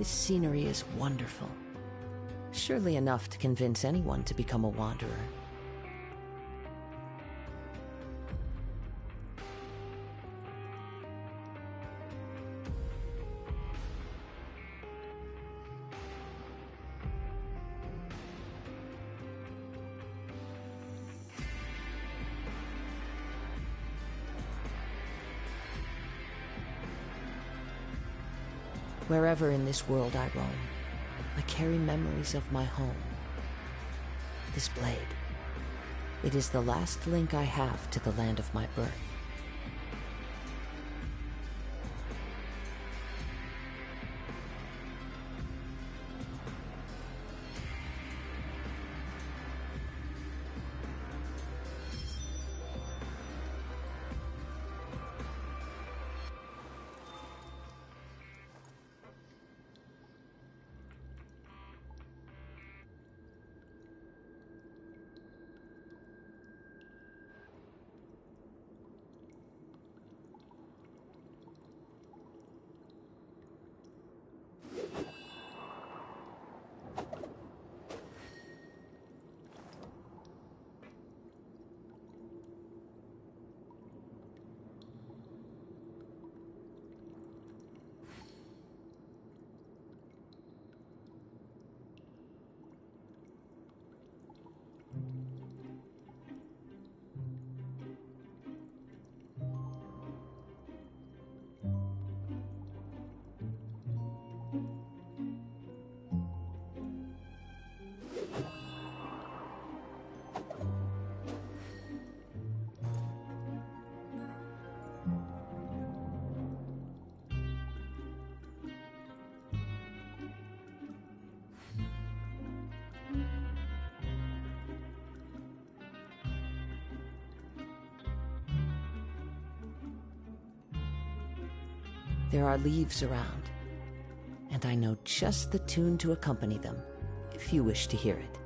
This scenery is wonderful. Surely enough to convince anyone to become a wanderer. Wherever in this world I roam, I carry memories of my home. This blade, it is the last link I have to the land of my birth. There are leaves around, and I know just the tune to accompany them, if you wish to hear it.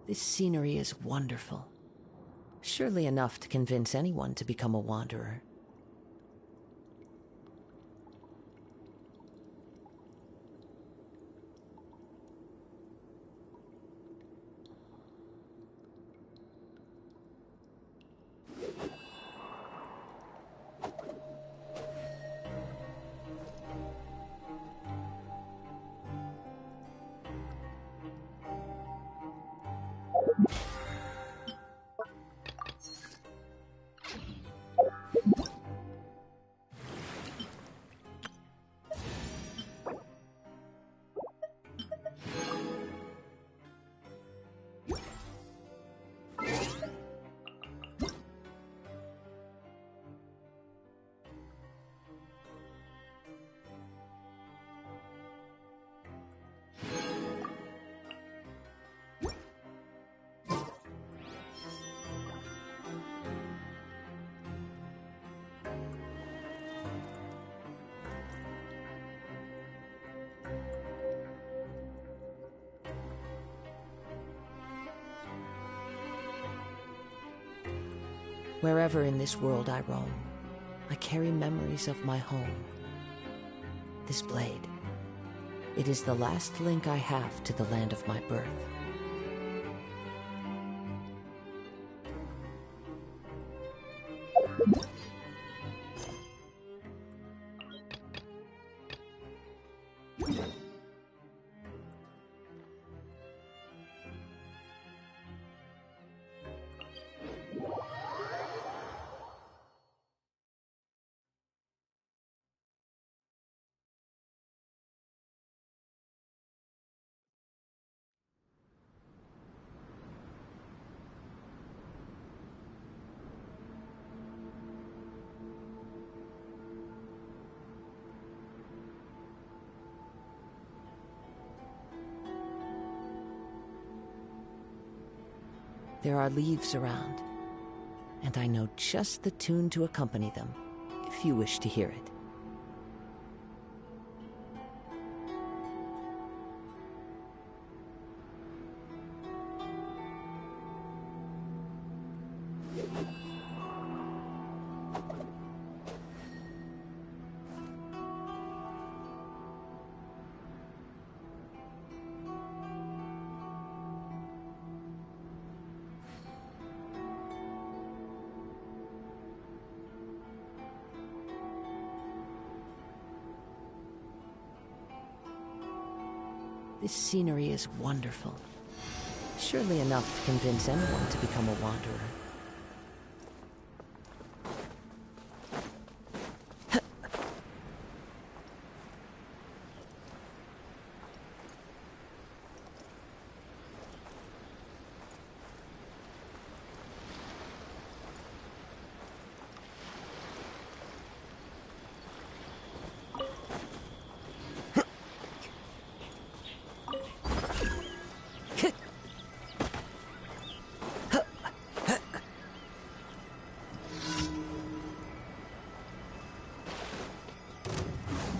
This scenery is wonderful. Surely enough to convince anyone to become a wanderer. Wherever in this world I roam, I carry memories of my home. This blade, it is the last link I have to the land of my birth. There are leaves around, and I know just the tune to accompany them, if you wish to hear it. This scenery is wonderful. Surely enough to convince anyone to become a wanderer.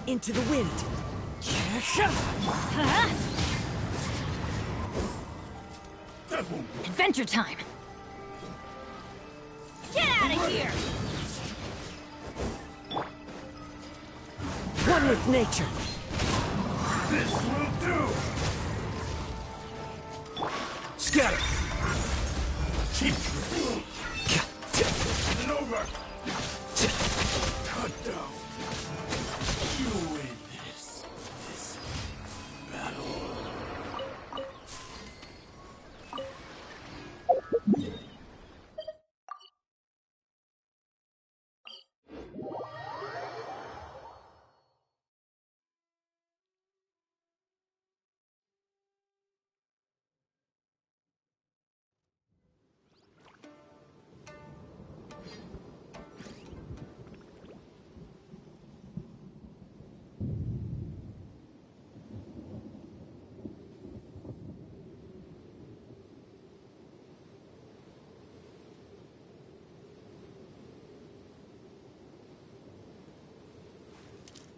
Into the wind. Adventure time! Get out of here! One with nature. This will do! Scatter. Keep it over! Cut down. You win this battle.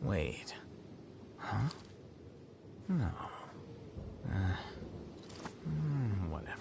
Wait. Huh? No. Whatever.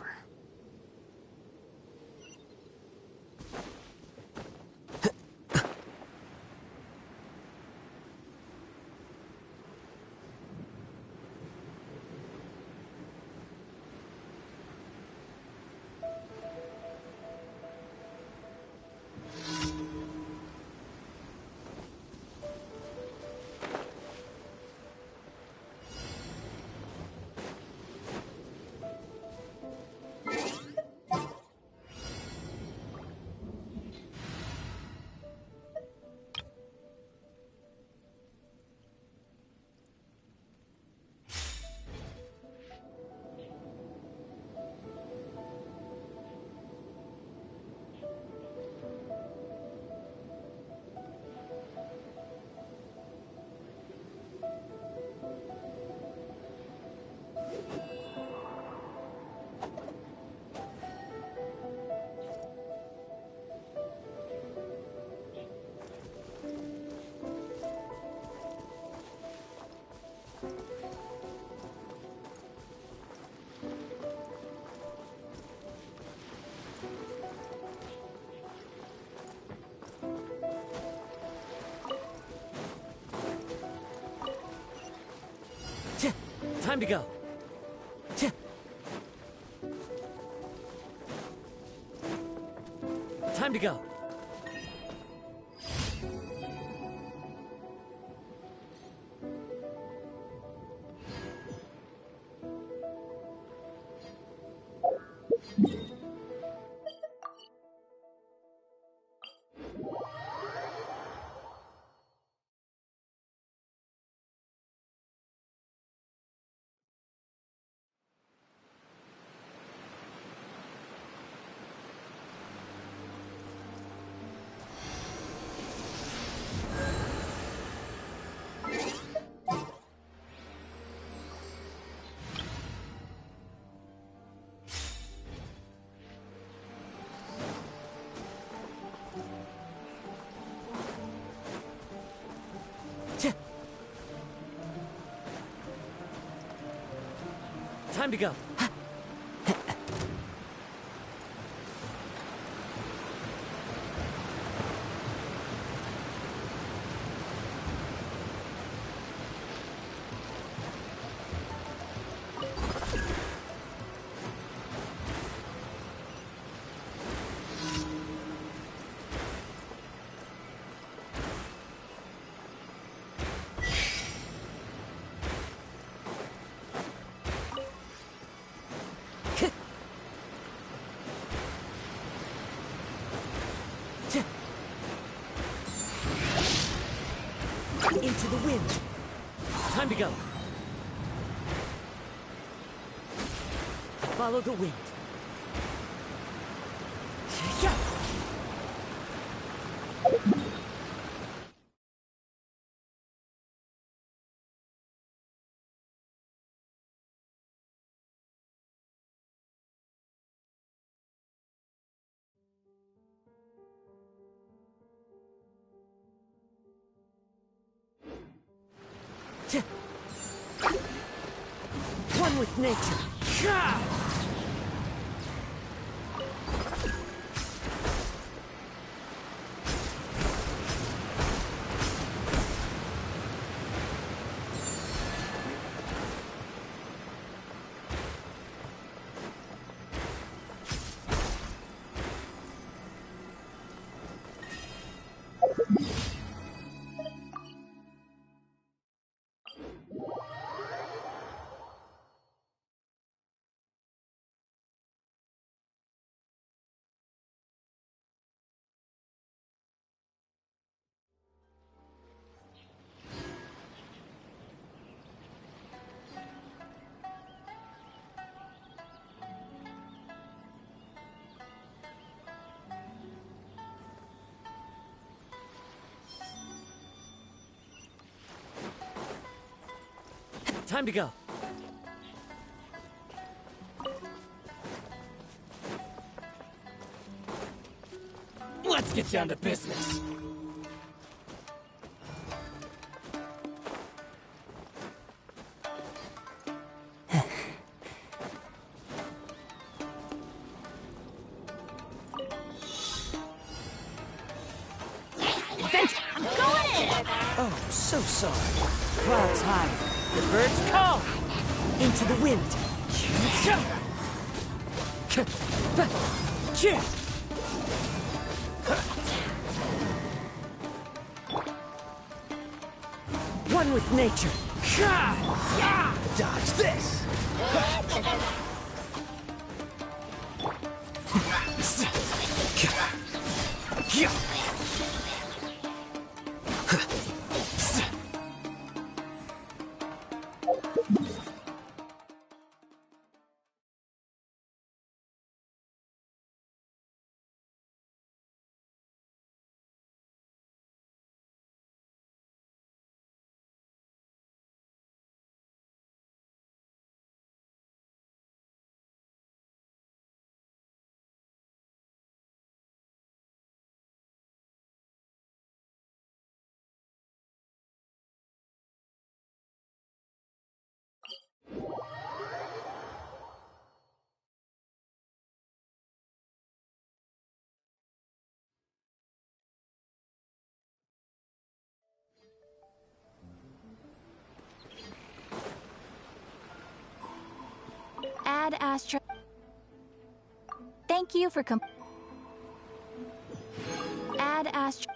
Time to go. Tch. Time to go. Time to go. Into the wind. Time to go. Follow the wind. Yeah. One with nature. Time to go. Let's get down to business. I'm going in! Oh, so sorry. Clouds high. The birds call. Into the wind. One with nature. Dodge this. Add Astra. Thank you for Add Astra.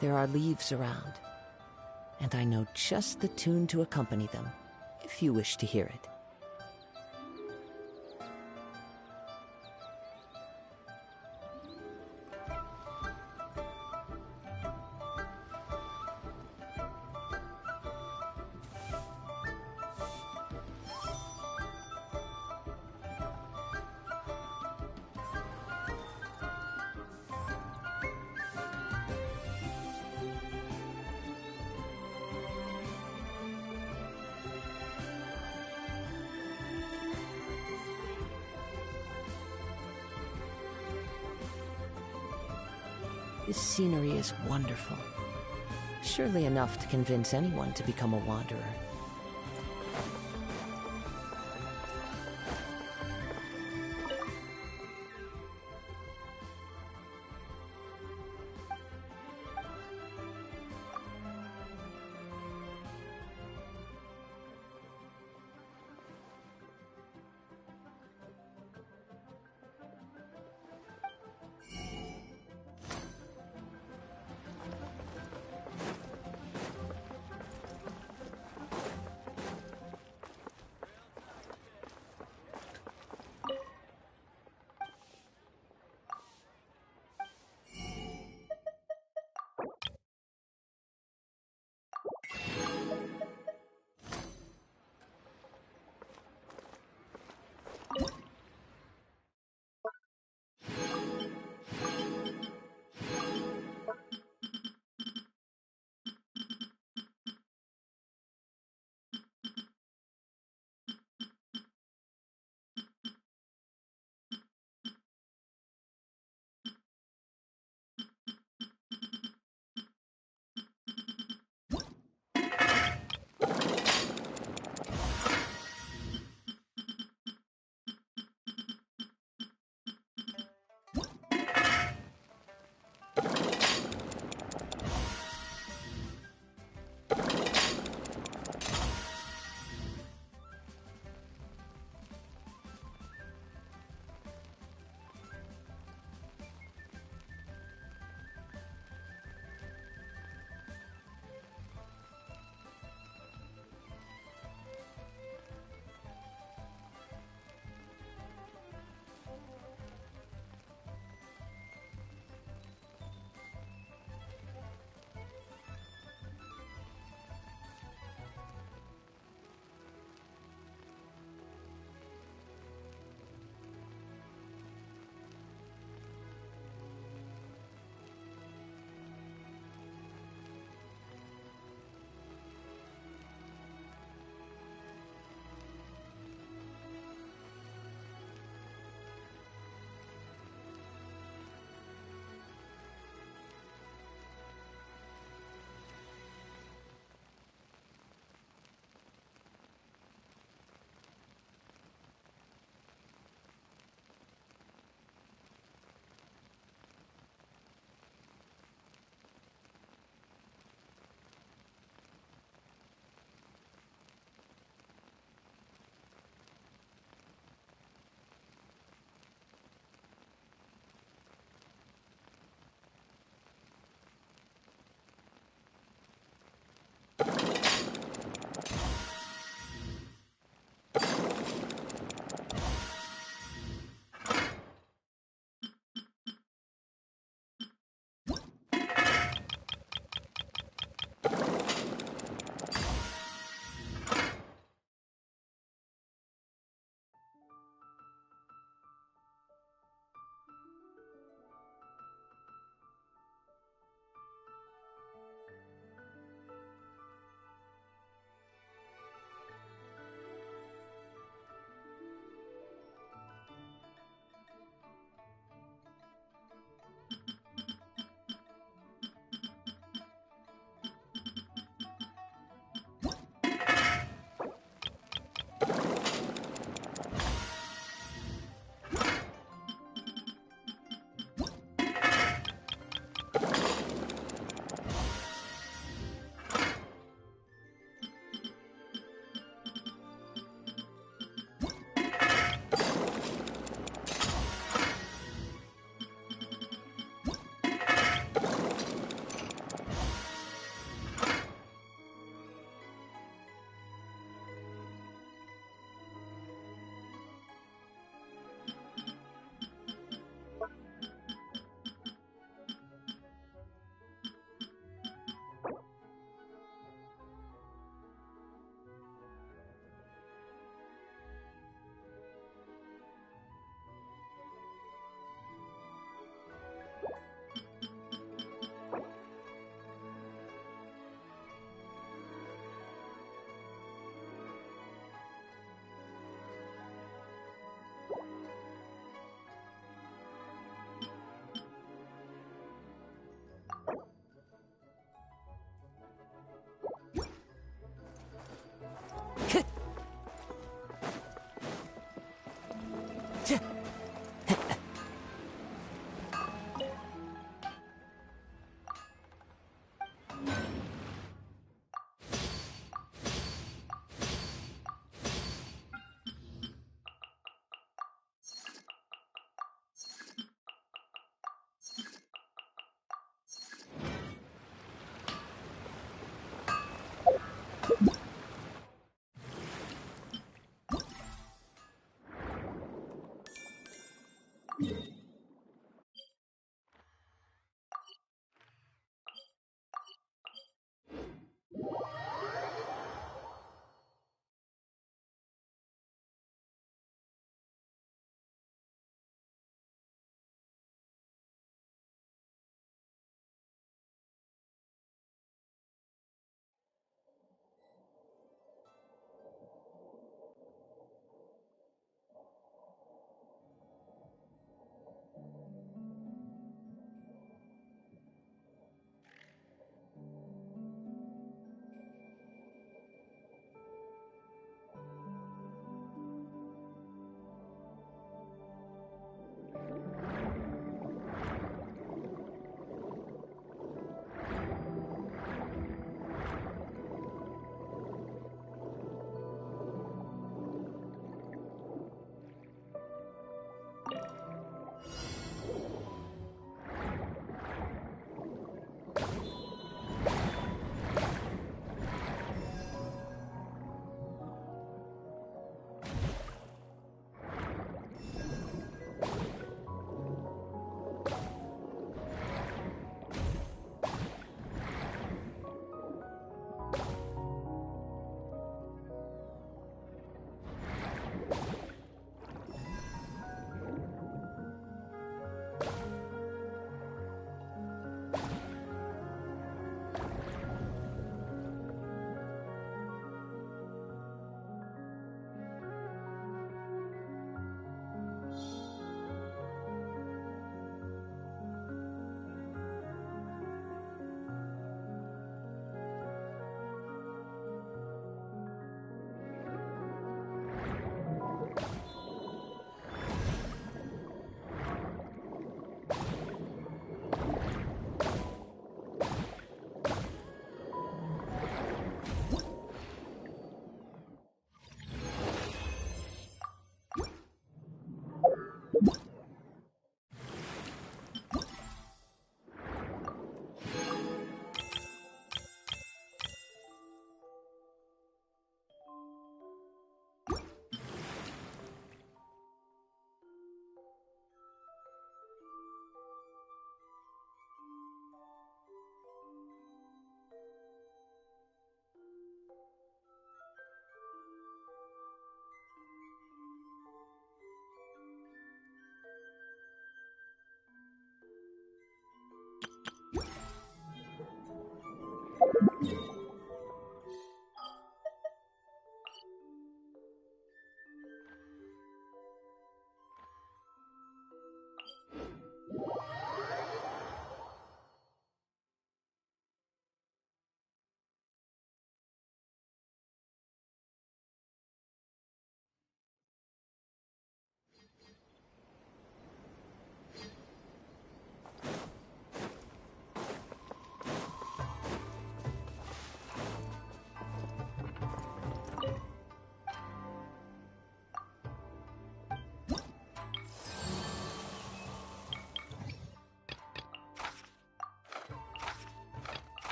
There are leaves around, and I know just the tune to accompany them, if you wish to hear it. This scenery is wonderful. Surely enough to convince anyone to become a wanderer.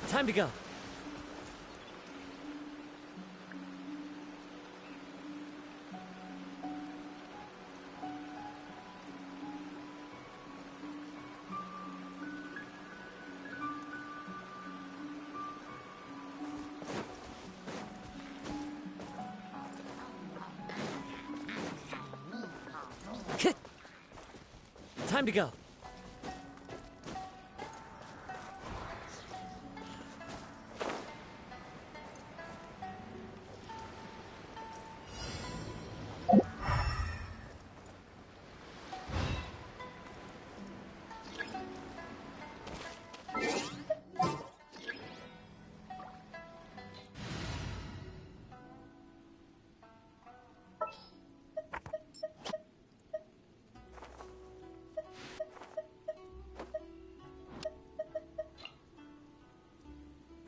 Time to go. Time to go.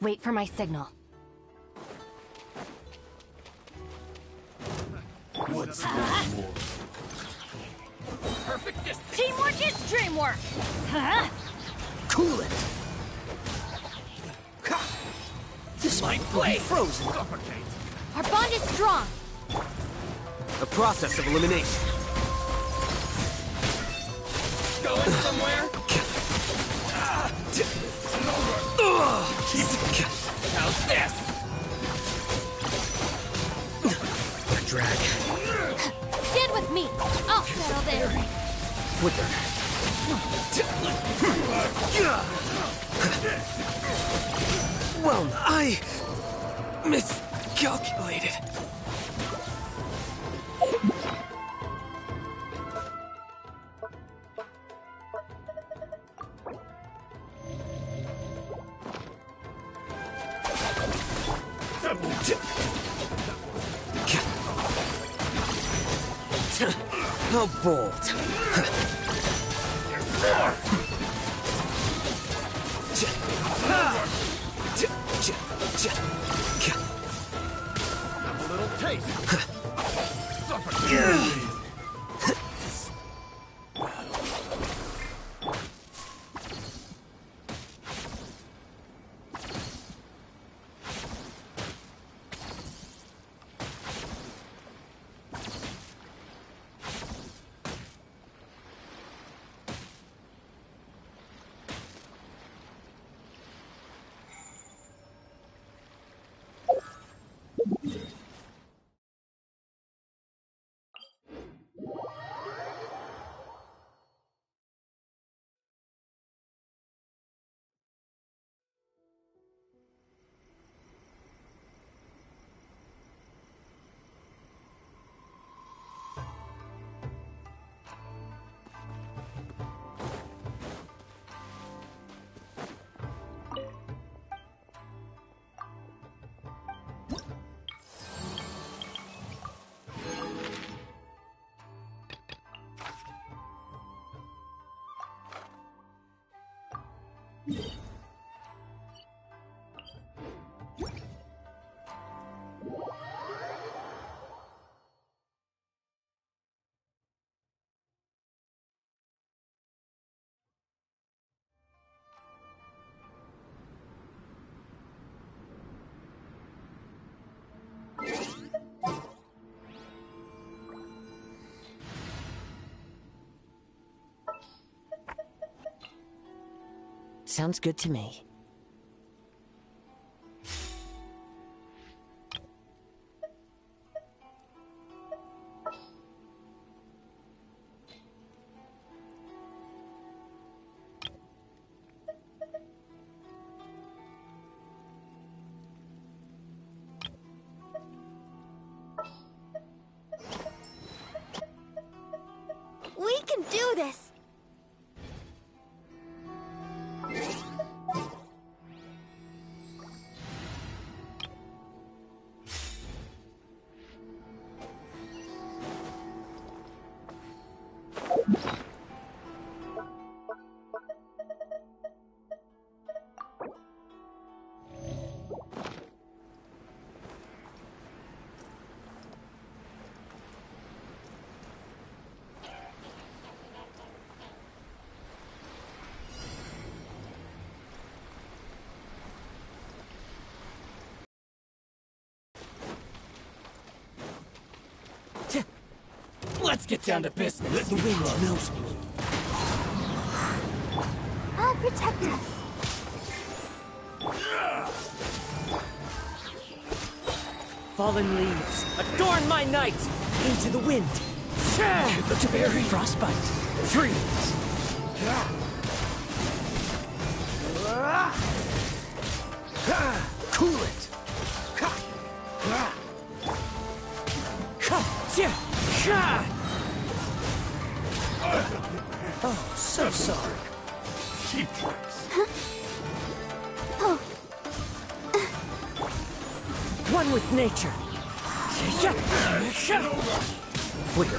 Wait for my signal. Perfect distance. Teamwork is dreamwork! Huh? Cool it. This Light might blade. be frozen. Suffocate. Our bond is strong. A process of elimination. Going somewhere? How's this? A drag. Stand with me. I'll settle there. Flicker. Well, I miscalculated. How bold. Have a little taste. Suffocate. Sounds good to me. We can do this! Let's get down to business. The wind knows me. I'll protect us. Fallen leaves, adorn my night! Into the wind! The berry. Frostbite! Freeze. Cool it. Oh, so sorry. Cheap tricks. One with nature. Weird.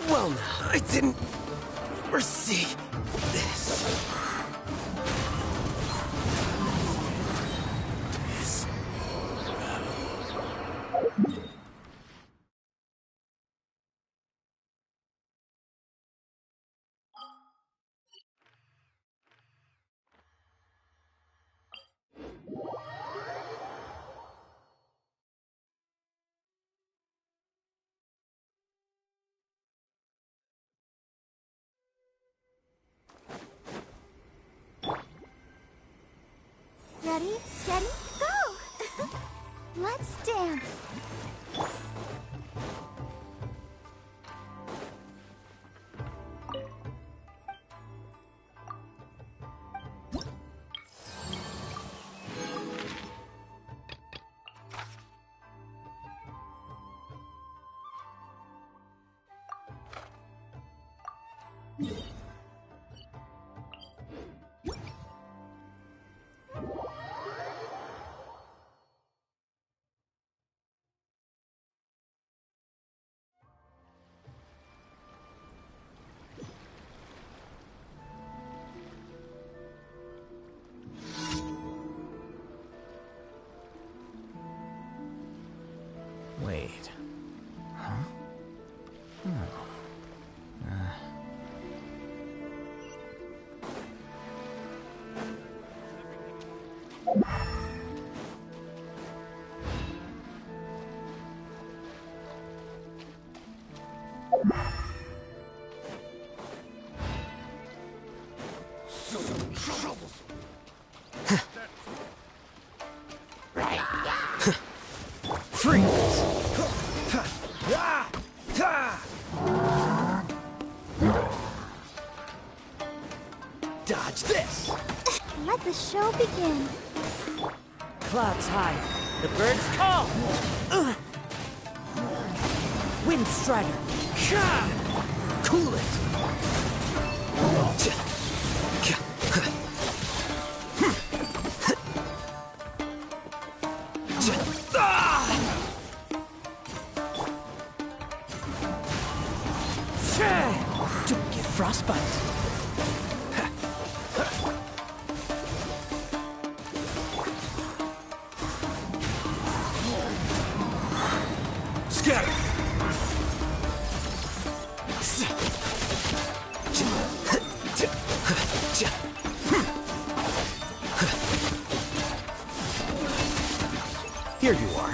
Well, now, I didn't foresee this. Ready, steady, go! Let's dance. Wait. Huh? Freeze. Dodge this. Let the show begin. Clouds high. The birds call. Wind Strider. Cool it. Don't get frostbite. Here you are.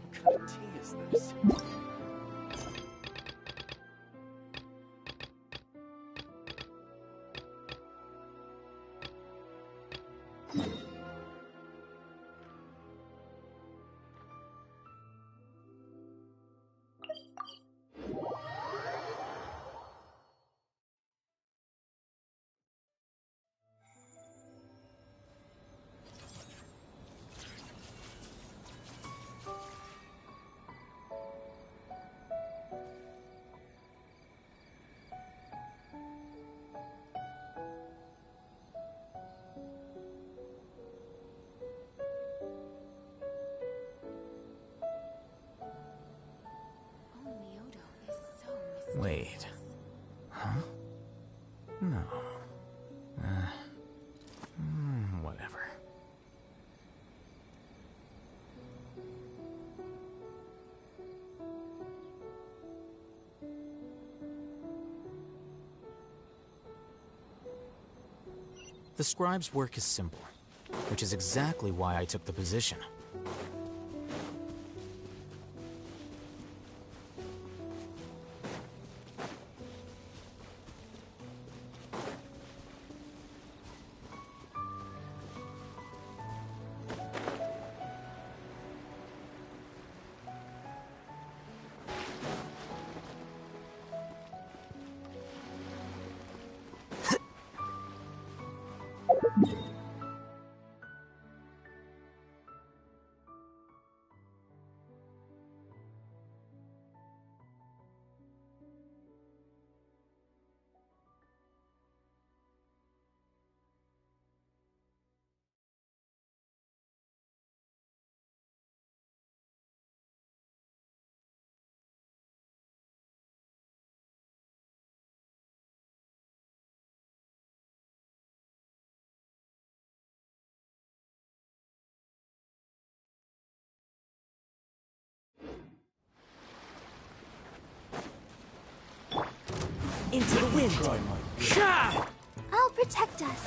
What kind of tea is this? Wait. Huh? No. Whatever. The scribe's work is simple, which is exactly why I took the position. Into the wind. I'll protect us.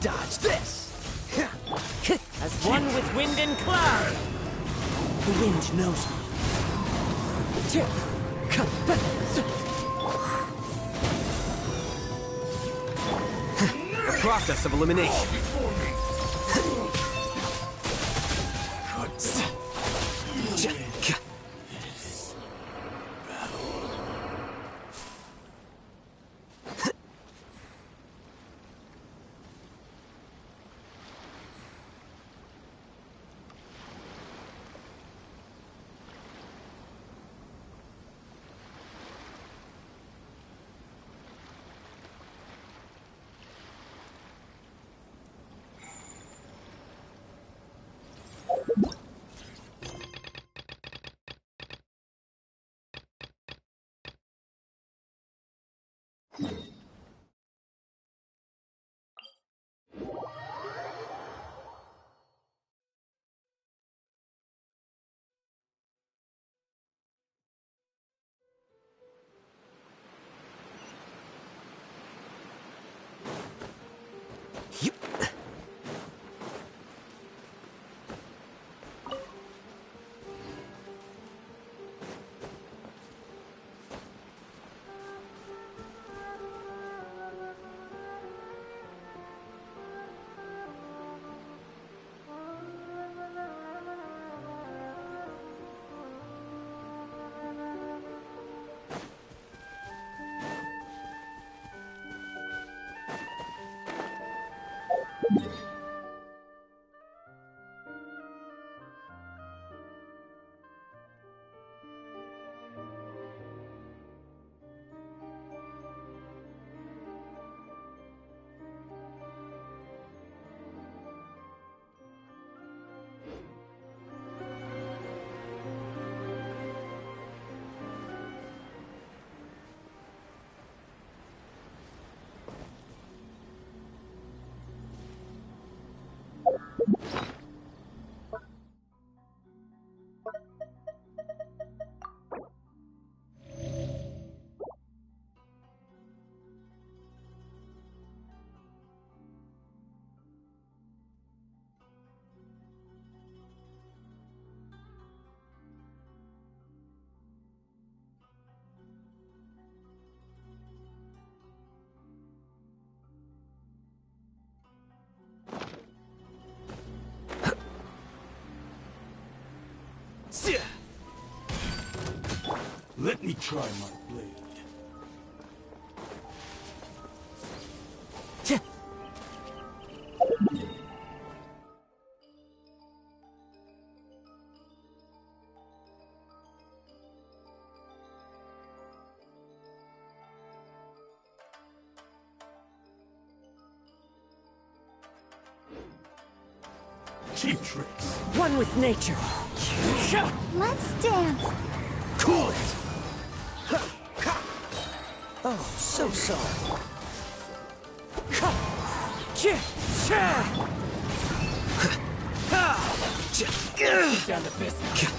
Dodge this! As one with wind and cloud! The wind knows me. Process of elimination. Let me try my blade. Cheap tricks. One with nature. Let's dance. Cool it. Oh, so sorry. Down to business.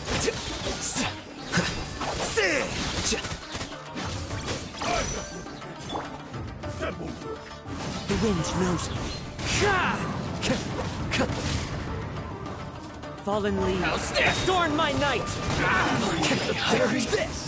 That won't work. The wind knows me. Fallen leaves, adorn my night! There's this!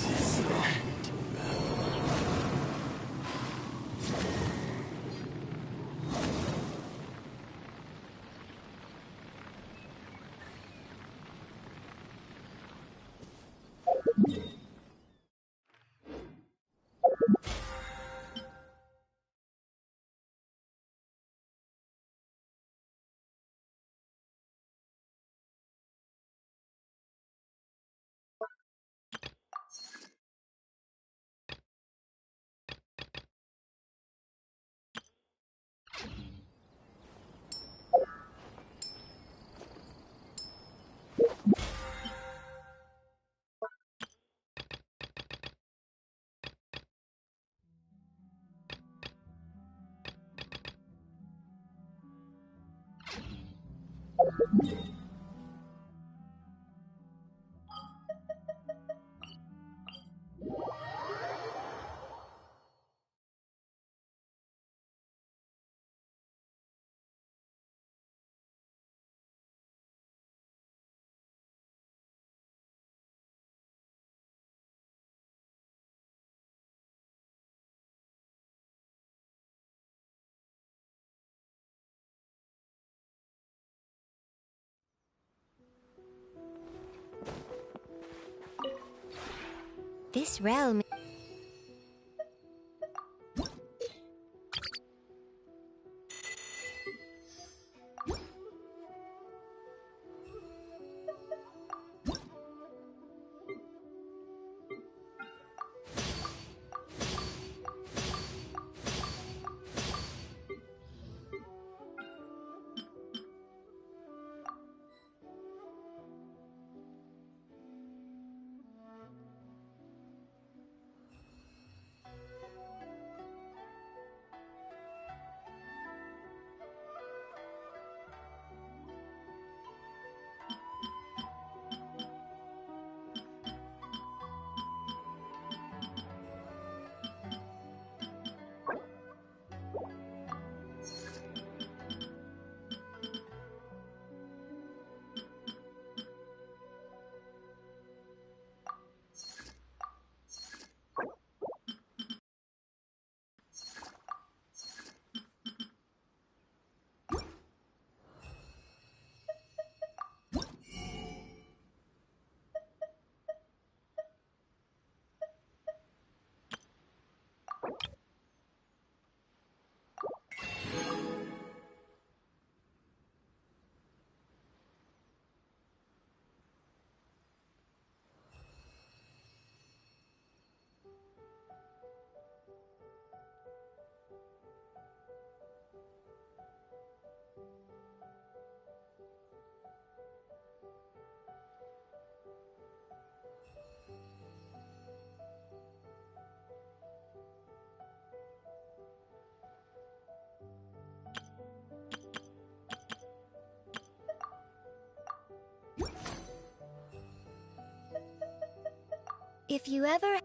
This realm. If you ever...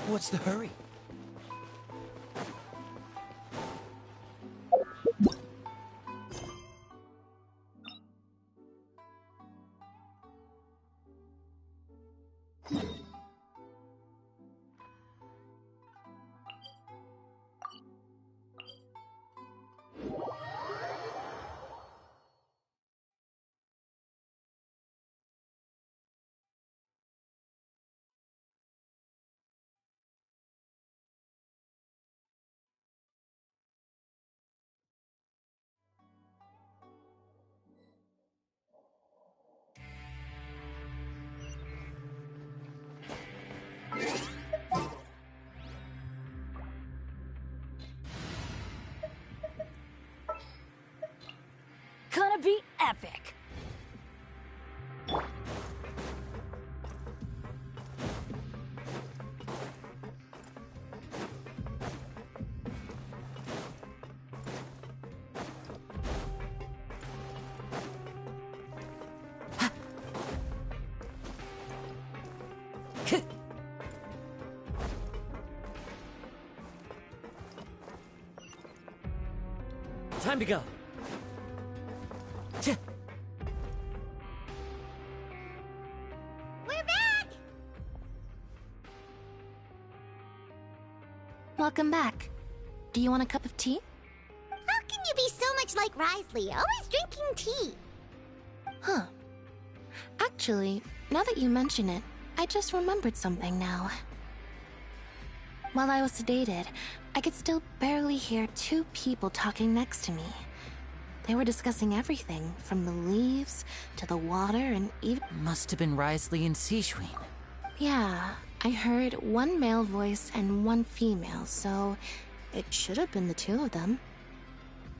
What's the hurry? Gonna be epic. Time to go. We're back! Welcome back. Do you want a cup of tea? How can you be so much like Risley, always drinking tea? Huh. Actually, now that you mention it, I just remembered something now. While I was sedated, I could still barely hear two people talking next to me. They were discussing everything, from the leaves to the water and even... Must have been Risley and Sishwin. Yeah, I heard one male voice and one female, so it should have been the two of them.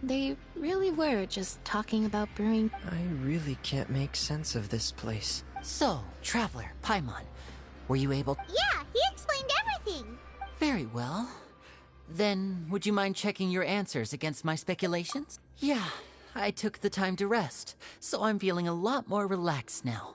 They really were just talking about brewing... I really can't make sense of this place. So, Traveler, Paimon, were you able... Yeah, he explained everything! Very well. Then, would you mind checking your answers against my speculations? Yeah, I took the time to rest, so I'm feeling a lot more relaxed now.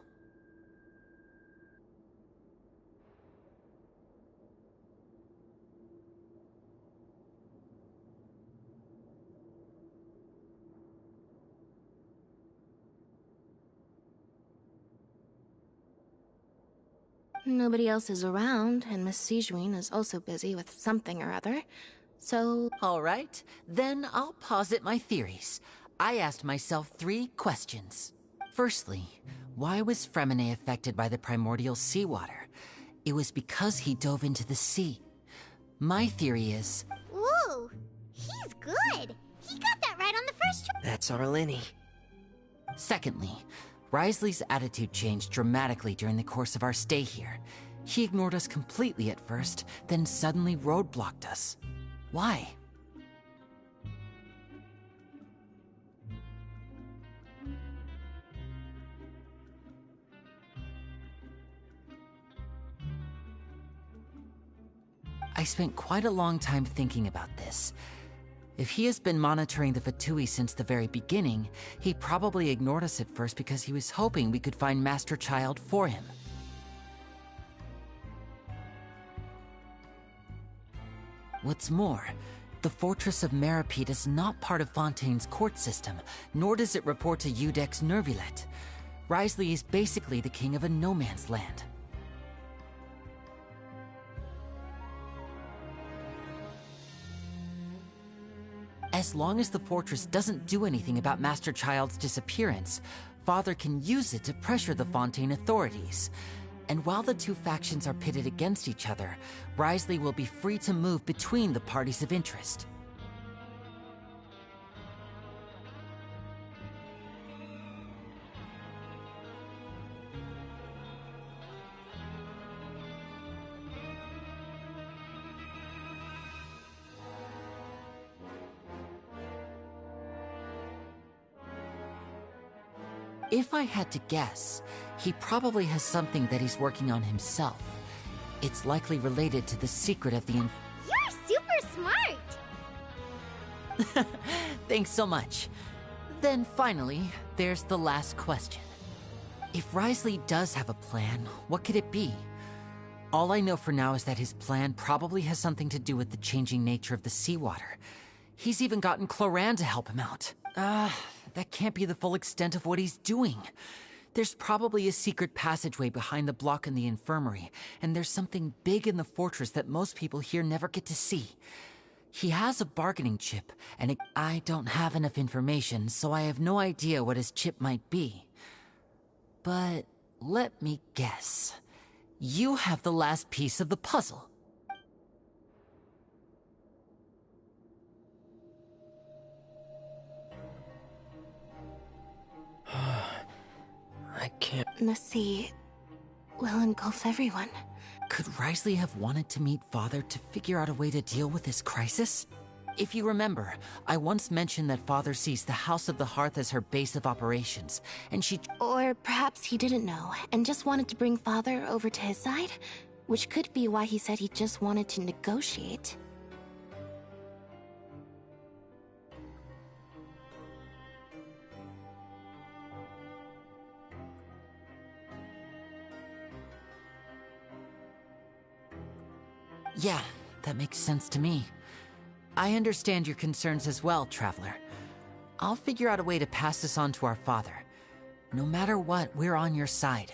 Nobody else is around, and Miss Sijwin is also busy with something or other, so... All right, then I'll posit my theories. I asked myself 3 questions. Firstly, why was Fremine affected by the primordial seawater? It was because he dove into the sea. My theory is... Ooh, he's good! He got that right on the first try! That's Arlini. Secondly, Risley's attitude changed dramatically during the course of our stay here. He ignored us completely at first, then suddenly roadblocked us. Why? I spent quite a long time thinking about this. If he has been monitoring the f2p since the very beginning, he probably ignored us at first because he was hoping we could find Master Child for him. What's more, the Fortress of Meripede is not part of Fontaine's court system, nor does it report to Udex Nervulet. Wriothesley is basically the king of a no-man's land. As long as the fortress doesn't do anything about Master Child's disappearance, Father can use it to pressure the Fontaine authorities. And while the two factions are pitted against each other, Wriothesley will be free to move between the parties of interest. If I had to guess, he probably has something that he's working on himself. It's likely related to the secret of the You're super smart! Thanks so much. Then finally, there's the last question. If Wriothesley does have a plan, what could it be? All I know for now is that his plan probably has something to do with the changing nature of the seawater. He's even gotten Cloran to help him out. That can't be the full extent of what he's doing. There's probably a secret passageway behind the block in the infirmary, and there's something big in the fortress that most people here never get to see. He has a bargaining chip, and I don't have enough information, so I have no idea what his chip might be. But let me guess. You have the last piece of the puzzle. I can't... The sea will engulf everyone. Could Wriothesley have wanted to meet Father to figure out a way to deal with this crisis? If you remember, I once mentioned that Father sees the House of the Hearth as her base of operations, and she... Or perhaps he didn't know, and just wanted to bring Father over to his side? Which could be why he said he just wanted to negotiate. Yeah, that makes sense to me. I understand your concerns as well, Traveler. I'll figure out a way to pass this on to our father. No matter what, we're on your side.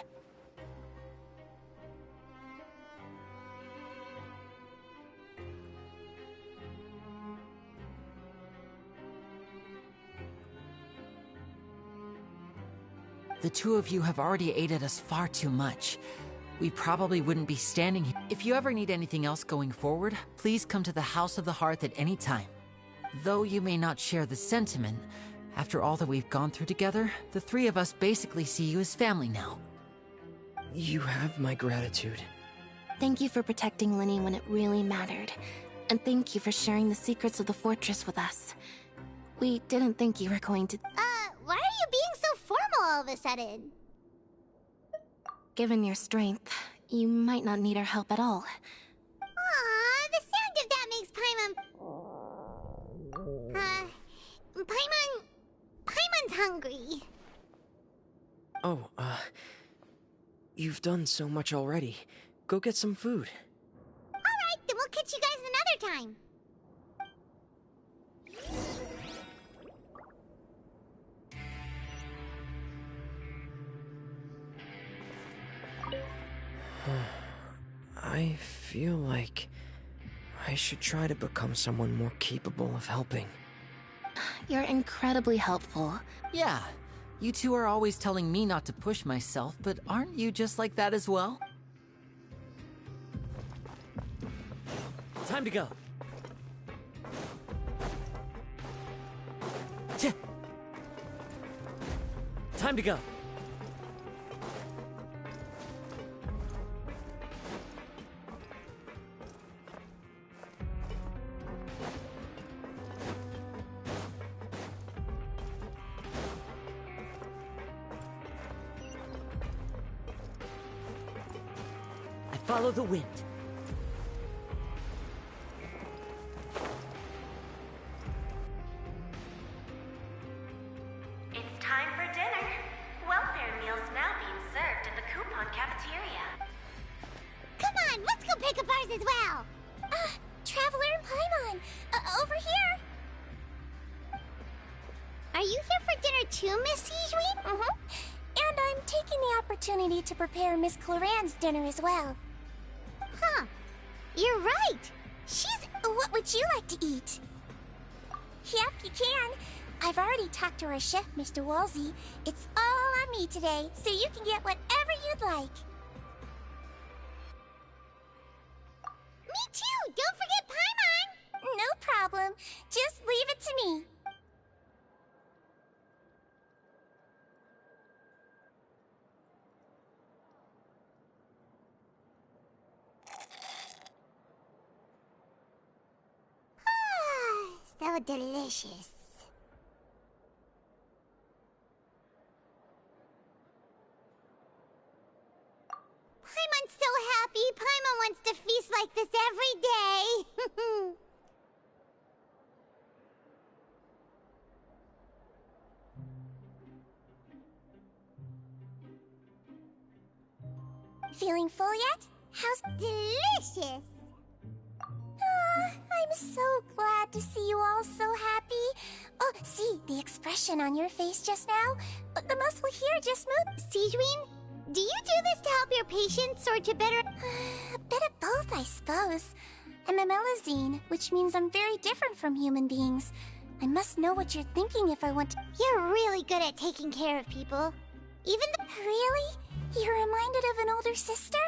The two of you have already aided us far too much. We probably wouldn't be standing here. If you ever need anything else going forward, please come to the House of the Hearth at any time. Though you may not share the sentiment, after all that we've gone through together, the three of us basically see you as family now. You have my gratitude. Thank you for protecting Linny when it really mattered. And thank you for sharing the secrets of the fortress with us. We didn't think you were going to... Why are you being so formal all of a sudden? Given your strength, you might not need our help at all. Aww, the sound of that makes Paimon's hungry. Oh, you've done so much already. Go get some food. Alright, then we'll catch you guys another time. I feel like I should try to become someone more capable of helping. You're incredibly helpful. Yeah, you two are always telling me not to push myself, but aren't you just like that as well? Time to go. Time to go. I follow the wind. as well. Traveler and Paimon, over here. Are you here for dinner too, Miss Sijui? And I'm taking the opportunity to prepare Miss Cloran's dinner as well. Huh. You're right. What would you like to eat? Yep, you can. I've already talked to our chef, Mr. Wolsey. It's all on me today, so you can get whatever you'd like. Me too. Don't forget Paimon. No problem. Just leave it to me. So delicious. Paimon's so happy. Paimon wants to feast like this every day. Feeling full yet? How's... Delicious. I'm so glad to see you all so happy. Oh, see, the expression on your face just now? The muscle here just moved. Sijui, do you do this to help your patients or to better... A bit of both, I suppose. I'm a Melazine, which means I'm very different from human beings. I must know what you're thinking if I want to... You're really good at taking care of people. Even the... Really? You're reminded of an older sister?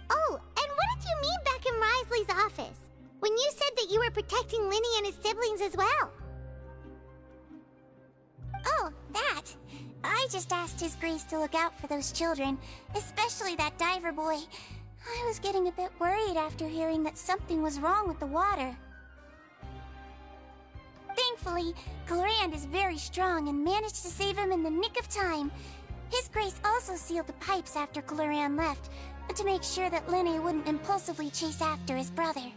Oh, and what did you mean back in Risley's office? When you said that you were protecting Linny and his siblings as well. Oh, that. I just asked His Grace to look out for those children, especially that diver boy. I was getting a bit worried after hearing that something was wrong with the water. Thankfully, Clorand is very strong and managed to save him in the nick of time. His Grace also sealed the pipes after Clorand left, to make sure that Linny wouldn't impulsively chase after his brother.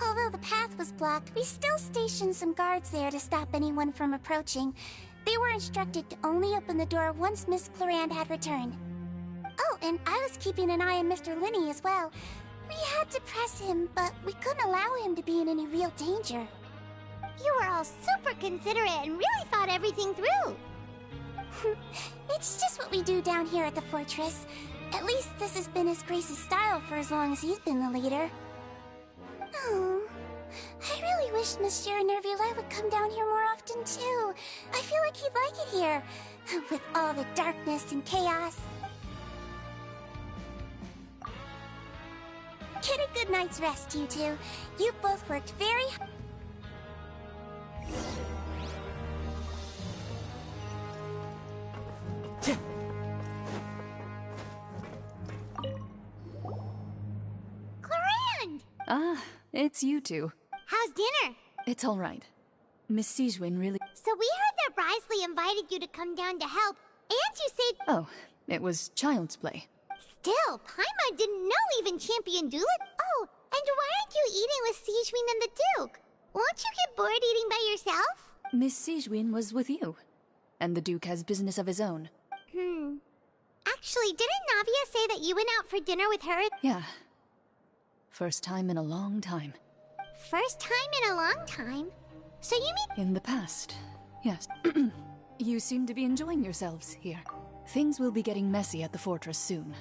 Although the path was blocked, we still stationed some guards there to stop anyone from approaching. They were instructed to only open the door once Miss Clorand had returned. Oh, and I was keeping an eye on Mr. Linny as well. We had to press him, but we couldn't allow him to be in any real danger. You were all super considerate and really thought everything through. It's just what we do down here at the fortress. At least this has been His Grace's style for as long as he's been the leader. Oh, I really wish Monsieur Nervula would come down here more often too. I feel like he'd like it here, with all the darkness and chaos. Get a good night's rest, you two. You both worked very hard. Clorand! Ah, it's you two. How's dinner? It's all right. Miss Sijui really... So we heard that Risley invited you to come down to help, and you said... Oh, it was child's play. Still, Paimon didn't know even Champion Duelit. Oh, and why aren't you eating with Sijui and the Duke? Won't you get bored eating by yourself? Miss Sijui was with you, and the Duke has business of his own. Actually, didn't Navia say that you went out for dinner with her? Yeah. First time in a long time. First time in a long time? So you mean... In the past, yes. You seem to be enjoying yourselves here. Things will be getting messy at the fortress soon.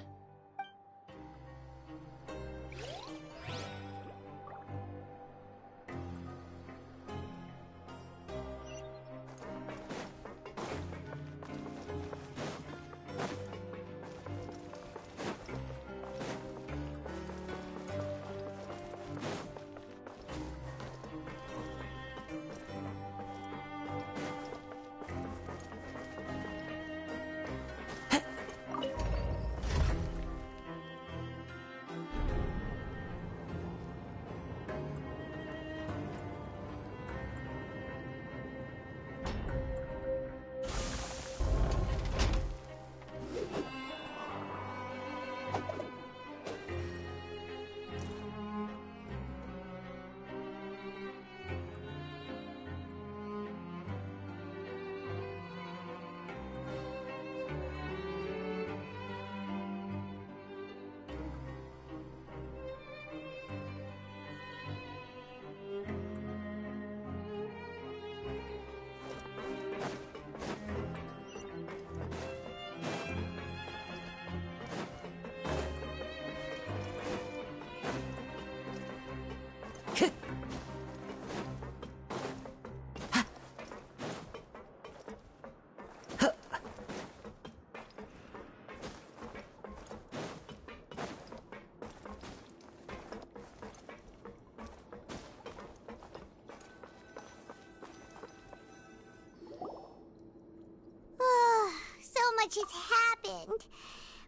much has happened.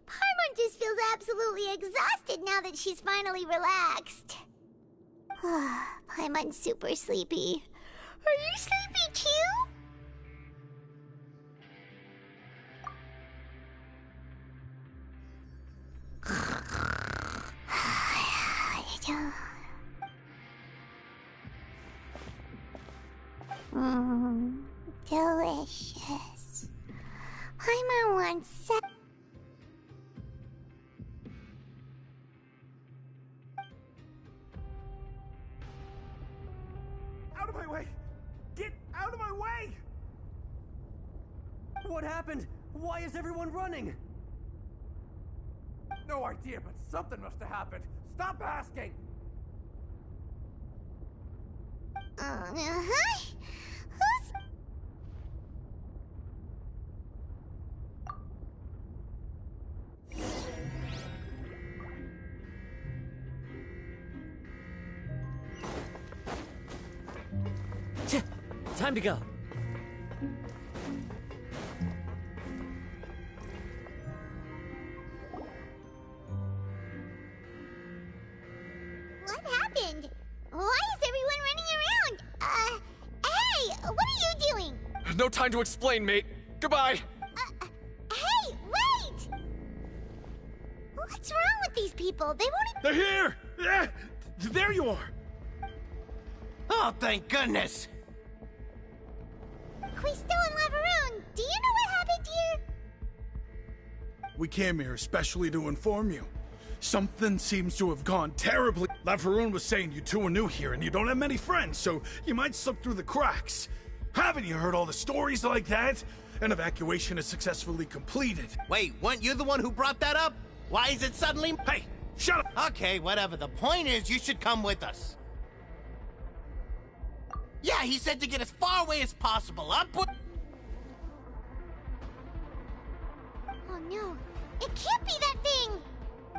Paimon just feels absolutely exhausted now that she's finally relaxed. Paimon's super sleepy. Are you sleepy too? Delicious. Paimon wants some. Out of my way! Get out of my way! What happened? Why is everyone running? No idea, but something must have happened. Stop asking! Who's... Time to go. What happened? Why is everyone running around? Hey, what are you doing? No time to explain, mate. Goodbye! Hey, wait! What's wrong with these people? They won't They're here! Yeah! There you are! Oh, thank goodness! Quisto and Laveroon, do you know what happened here? We came here especially to inform you. Something seems to have gone terribly. Laveroon was saying you two are new here and you don't have many friends, so you might slip through the cracks. Haven't you heard all the stories like that? An evacuation is successfully completed. Wait, weren't you the one who brought that up? Why is it suddenly— Hey, shut up! Okay, whatever. The point is, you should come with us. Yeah, he said to get as far away as possible. I'm put— Oh no, it can't be that thing!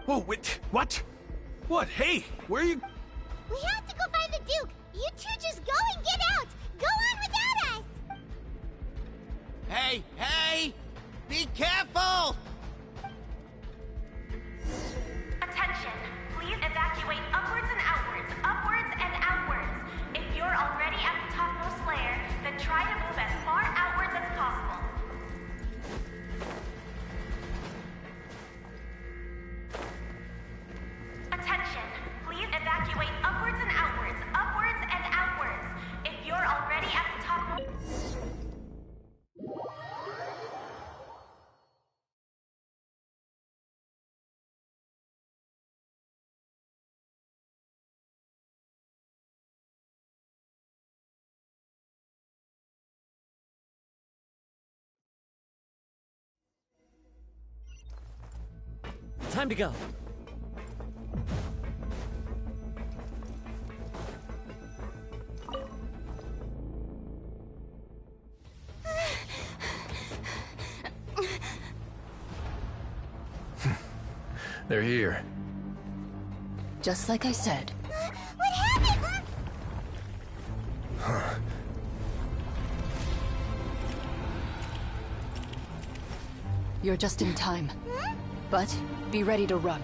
Whoa, wait, what? What? Hey, where are you? We have to go find the Duke! You two just go and get out! Go on without us! Hey, hey! Be careful! Attention, please evacuate upwards and outwards, upwards and outwards. If you're already at the topmost layer, then try to move as far outwards as possible. Attention, please evacuate upwards and outwards, upwards and outwards. If you're already at the topmost... Time to go. They're here. Just like I said. What happened? You're just in time. But be ready to run.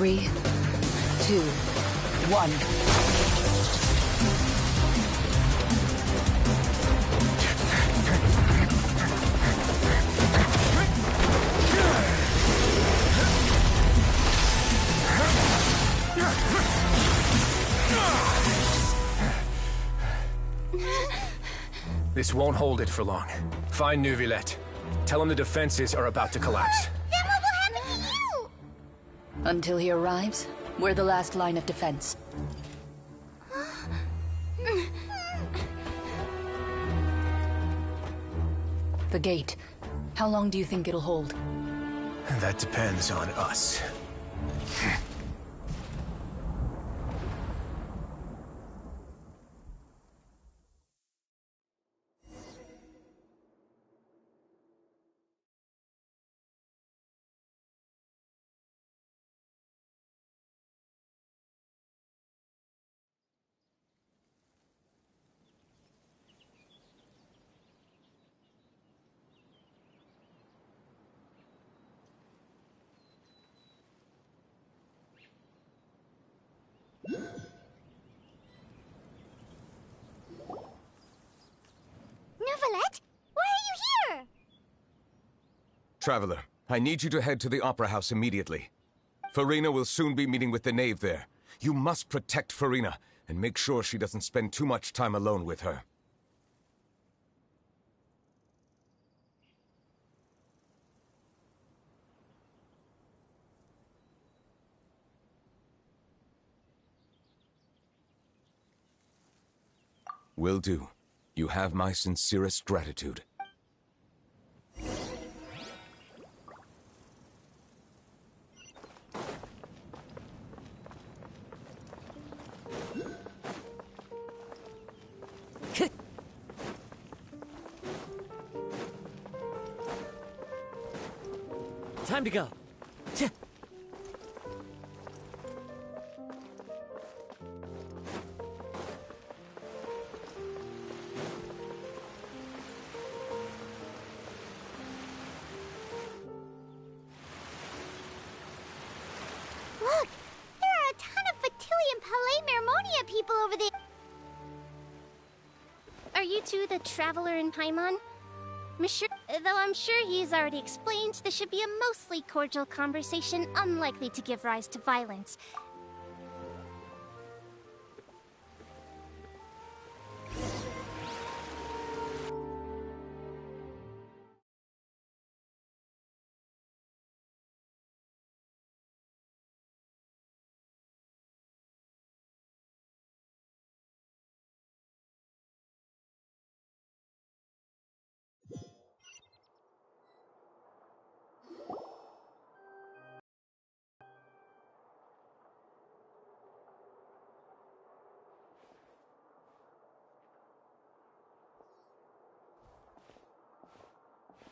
Three, two, one. This won't hold it for long. Find Neuvillette. Tell him the defenses are about to collapse. Then what will happen to you? Until he arrives, we're the last line of defense. The gate. How long do you think it'll hold? That depends on us. Neuvillette? Why are you here? Traveler, I need you to head to the Opera House immediately. Farina will soon be meeting with the knave there. You must protect Farina, and make sure she doesn't spend too much time alone with her. Will do. You have my sincerest gratitude. Time to go. Look! There are a ton of Fatilian Palais Mermonia people over there! Are you two the traveler in Paimon? Monsieur, though I'm sure he's already explained, this should be a mostly cordial conversation, unlikely to give rise to violence.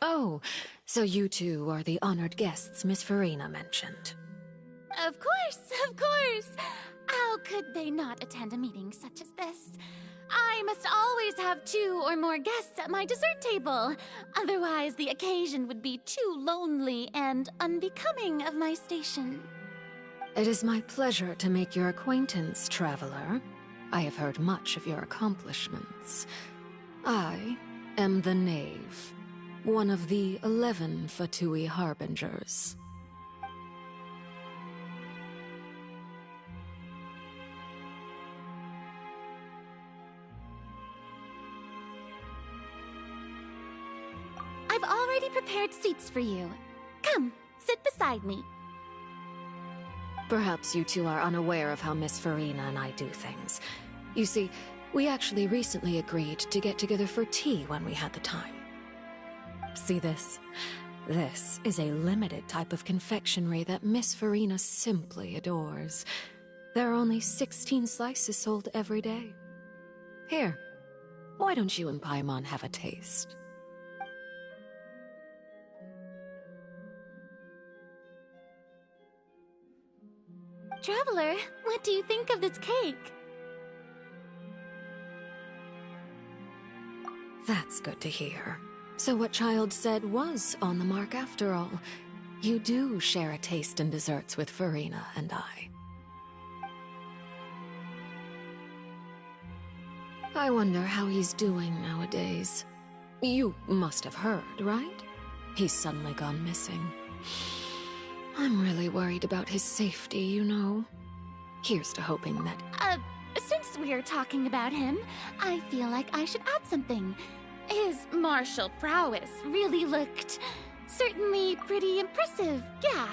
Oh, so you two are the honored guests Miss Farina mentioned. Of course, of course. How could they not attend a meeting such as this? I must always have 2 or more guests at my dessert table. Otherwise, the occasion would be too lonely and unbecoming of my station. It is my pleasure to make your acquaintance, traveler. I have heard much of your accomplishments. I am the Knave, one of the 11 Fatui Harbingers. I've already prepared seats for you. Come, sit beside me. Perhaps you two are unaware of how Miss Farina and I do things. You see, we actually recently agreed to get together for tea when we had the time. See this? This is a limited type of confectionery that Miss Farina simply adores. There are only 16 slices sold every day. Here, why don't you and Paimon have a taste? Traveler, what do you think of this cake? That's good to hear. So what Child said was on the mark after all. You do share a taste in desserts with Farina and I. I wonder how he's doing nowadays. You must have heard, right? He's suddenly gone missing. I'm really worried about his safety, you know. Here's to hoping that... Since we're talking about him, I feel like I should add something. His martial prowess really looked certainly pretty impressive, yeah.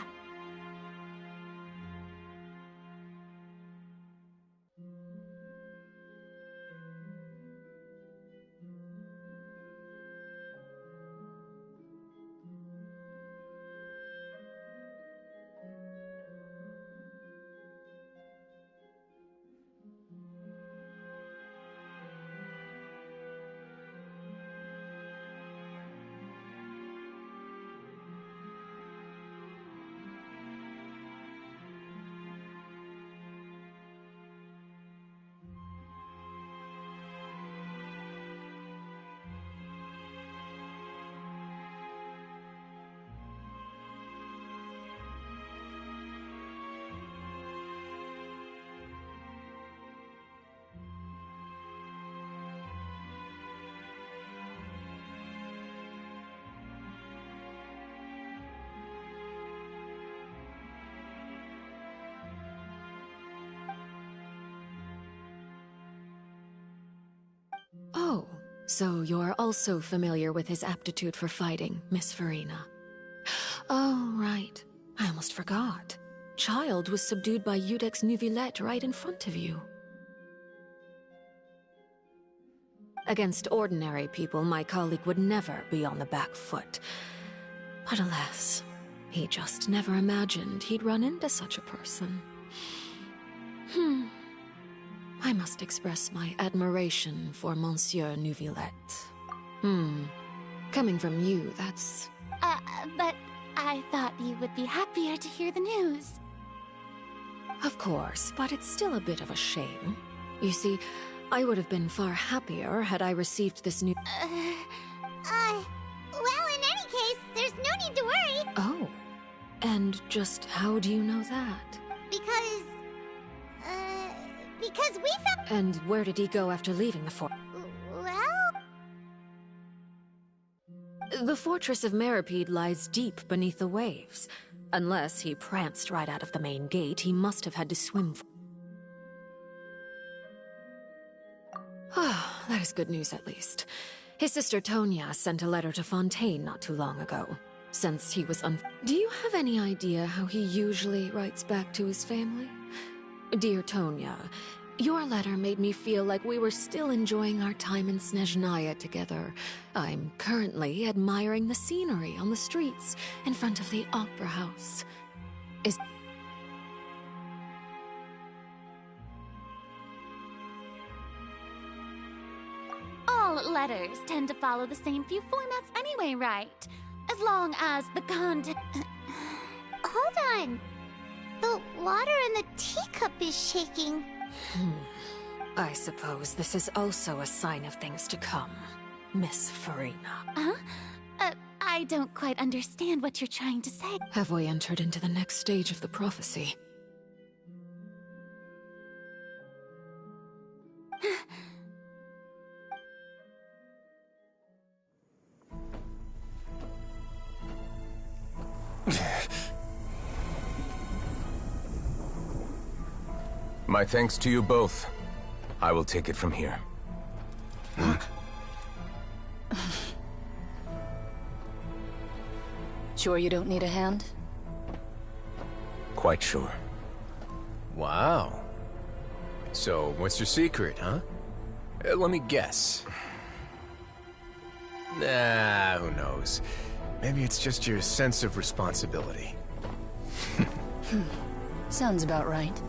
Oh, so you're also familiar with his aptitude for fighting, Miss Farina. Oh, right. I almost forgot. Child was subdued by Iudex Neuvillette right in front of you. Against ordinary people, my colleague would never be on the back foot. But alas, he just never imagined he'd run into such a person. I must express my admiration for Monsieur Neuvillette. Coming from you, that's... But I thought you would be happier to hear the news. Of course, but it's still a bit of a shame. You see, I would have been far happier had I received this new... Well, in any case, there's no need to worry. Oh. And just how do you know that? Because we found... And where did he go after leaving the fort? Well... The fortress of Meripede lies deep beneath the waves. Unless he pranced right out of the main gate, he must have had to swim for... Ah, that is good news at least. His sister Tonya sent a letter to Fontaine not too long ago. Since he was Do you have any idea how he usually writes back to his family? Dear Tonya, your letter made me feel like we were still enjoying our time in Snezhnaya together. I'm currently admiring the scenery on the streets in front of the opera house. All letters tend to follow the same few formats anyway, right? As long as the content... Hold on. The water in the teacup is shaking. I suppose this is also a sign of things to come, Miss Farina. Huh? I don't quite understand what you're trying to say. Have we entered into the next stage of the prophecy? My thanks to you both. I will take it from here. Sure you don't need a hand? Quite sure. Wow. So, what's your secret, huh? Let me guess. Nah, who knows? Maybe it's just your sense of responsibility. Sounds about right.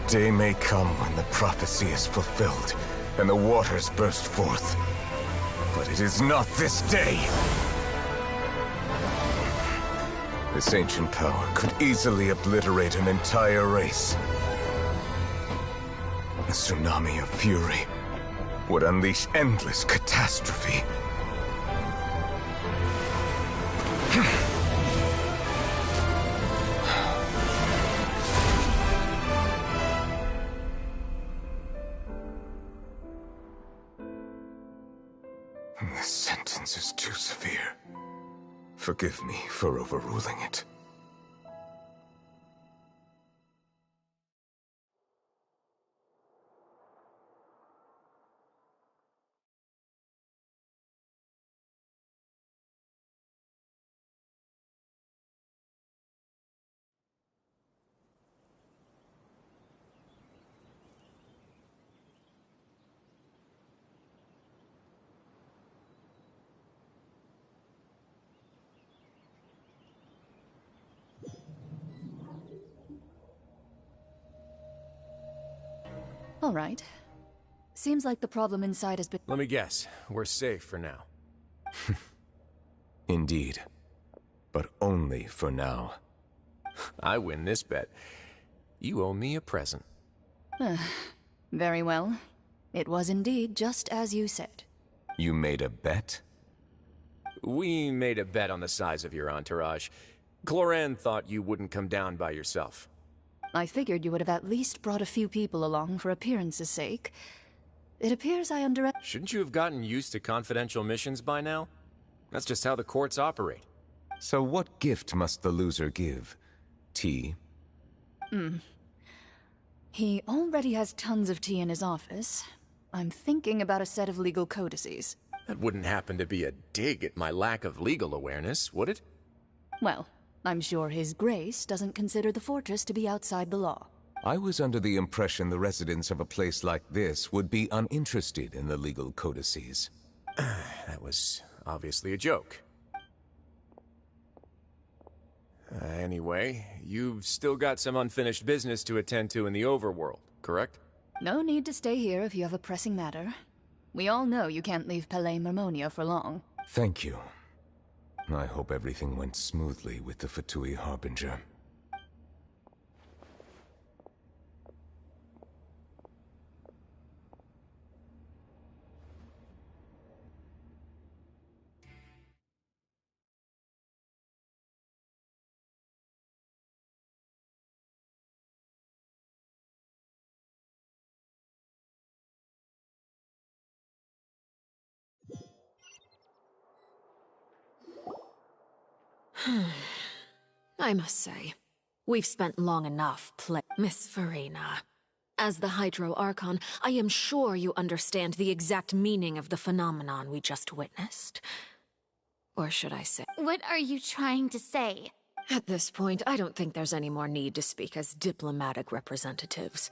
Day may come when the prophecy is fulfilled, and the waters burst forth. But it is not this day! This ancient power could easily obliterate an entire race. A tsunami of fury would unleash endless catastrophe. The sentence is too severe. Forgive me for overruling it. All right. Seems like the problem inside has been... Let me guess. We're safe for now. Indeed. But only for now. I win this bet. You owe me a present. Very well. It was indeed just as you said. You made a bet? We made a bet on the size of your entourage. Cloran thought you wouldn't come down by yourself. I figured you would have at least brought a few people along for appearance's sake. It appears I Shouldn't you have gotten used to confidential missions by now? That's just how the courts operate. So what gift must the loser give? Tea? He already has tons of tea in his office. I'm thinking about a set of legal codices. That wouldn't happen to be a dig at my lack of legal awareness, would it? Well, I'm sure His Grace doesn't consider the fortress to be outside the law. I was under the impression the residents of a place like this would be uninterested in the legal codices. That was obviously a joke. Anyway, you've still got some unfinished business to attend to in the overworld, correct? No need to stay here if you have a pressing matter. We all know you can't leave Palais Mermonia for long. Thank you. I hope everything went smoothly with the Fatui Harbinger. I must say, we've spent long enough Miss Farina. As the Hydro Archon, I am sure you understand the exact meaning of the phenomenon we just witnessed. Or should I say... What are you trying to say? At this point, I don't think there's any more need to speak as diplomatic representatives.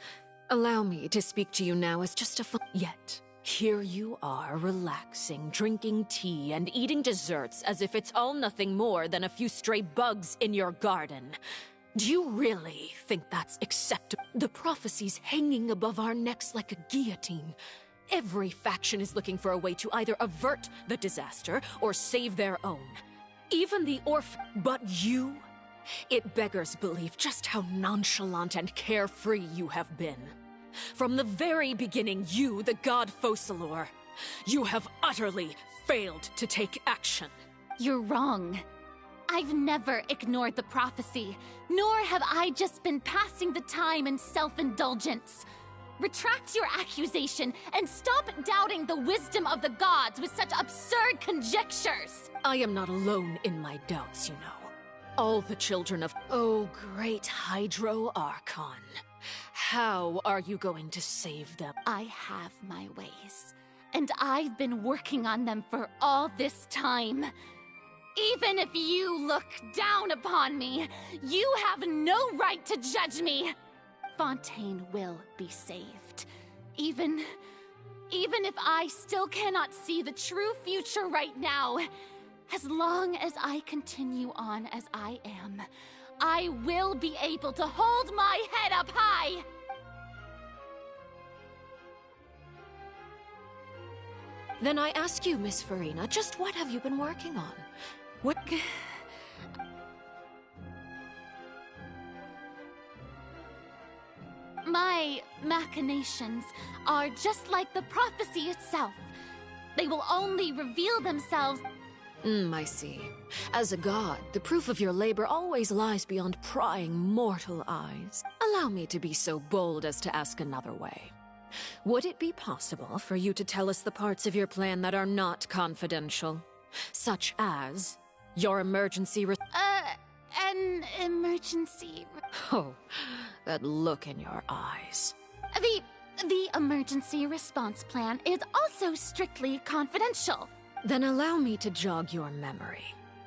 Allow me to speak to you now as just a Yet, here you are, relaxing, drinking tea, and eating desserts as if it's all nothing more than a few stray bugs in your garden. Do you really think that's acceptable? The prophecy's hanging above our necks like a guillotine. Every faction is looking for a way to either avert the disaster or save their own. Even the But you? It beggars belief just how nonchalant and carefree you have been. From the very beginning, you, the god Focalor, you have utterly failed to take action. You're wrong. I've never ignored the prophecy, nor have I just been passing the time in self-indulgence. Retract your accusation and stop doubting the wisdom of the gods with such absurd conjectures. I am not alone in my doubts, you know. All the children of... Oh, great Hydro Archon. How are you going to save them? I have my ways, and I've been working on them for all this time. Even if you look down upon me, you have no right to judge me. Fontaine will be saved. Even if I still cannot see the true future right now, as long as I continue on as I am, I will be able to hold my head up high! Then I ask you, Miss Farina, just what have you been working on? What... My machinations are just like the prophecy itself. They will only reveal themselves... I see. As a god, the proof of your labor always lies beyond prying mortal eyes. Allow me to be so bold as to ask another way. would it be possible for you to tell us the parts of your plan that are not confidential? Such as your emergency An emergency... Oh, that look in your eyes. The emergency response plan is also strictly confidential. Then allow me to jog your memory.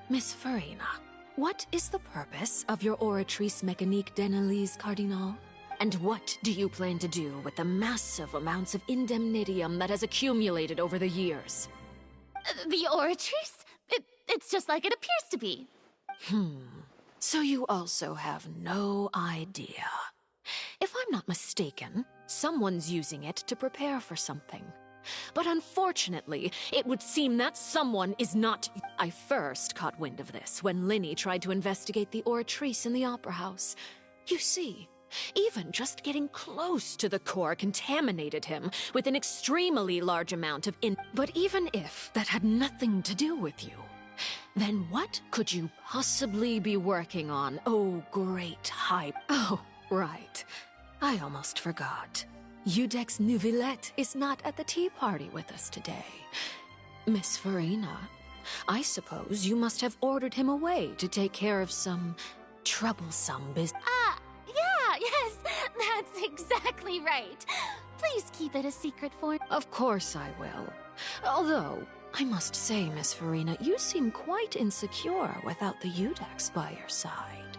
Miss Farina, what is the purpose of your Oratrice Mécanique d'Analyse Cardinal? And what do you plan to do with the massive amounts of indemnitium that has accumulated over the years? The Oratrice? It's just like it appears to be. So you also have no idea. If I'm not mistaken, someone's using it to prepare for something. But unfortunately, it would seem that someone is not... I first caught wind of this when Linny tried to investigate the Oratrice in the Opera House. You see, even just getting close to the core contaminated him with an extremely large amount of But even if that had nothing to do with you, then what could you possibly be working on, oh great hype? Oh, right. I almost forgot. Udex Neuvillette is not at the tea party with us today. Miss Farina, I suppose you must have ordered him away to take care of some troublesome business. Yes, that's exactly right. Please keep it a secret for... Of course I will. Although, I must say, Miss Farina, you seem quite insecure without the Udex by your side.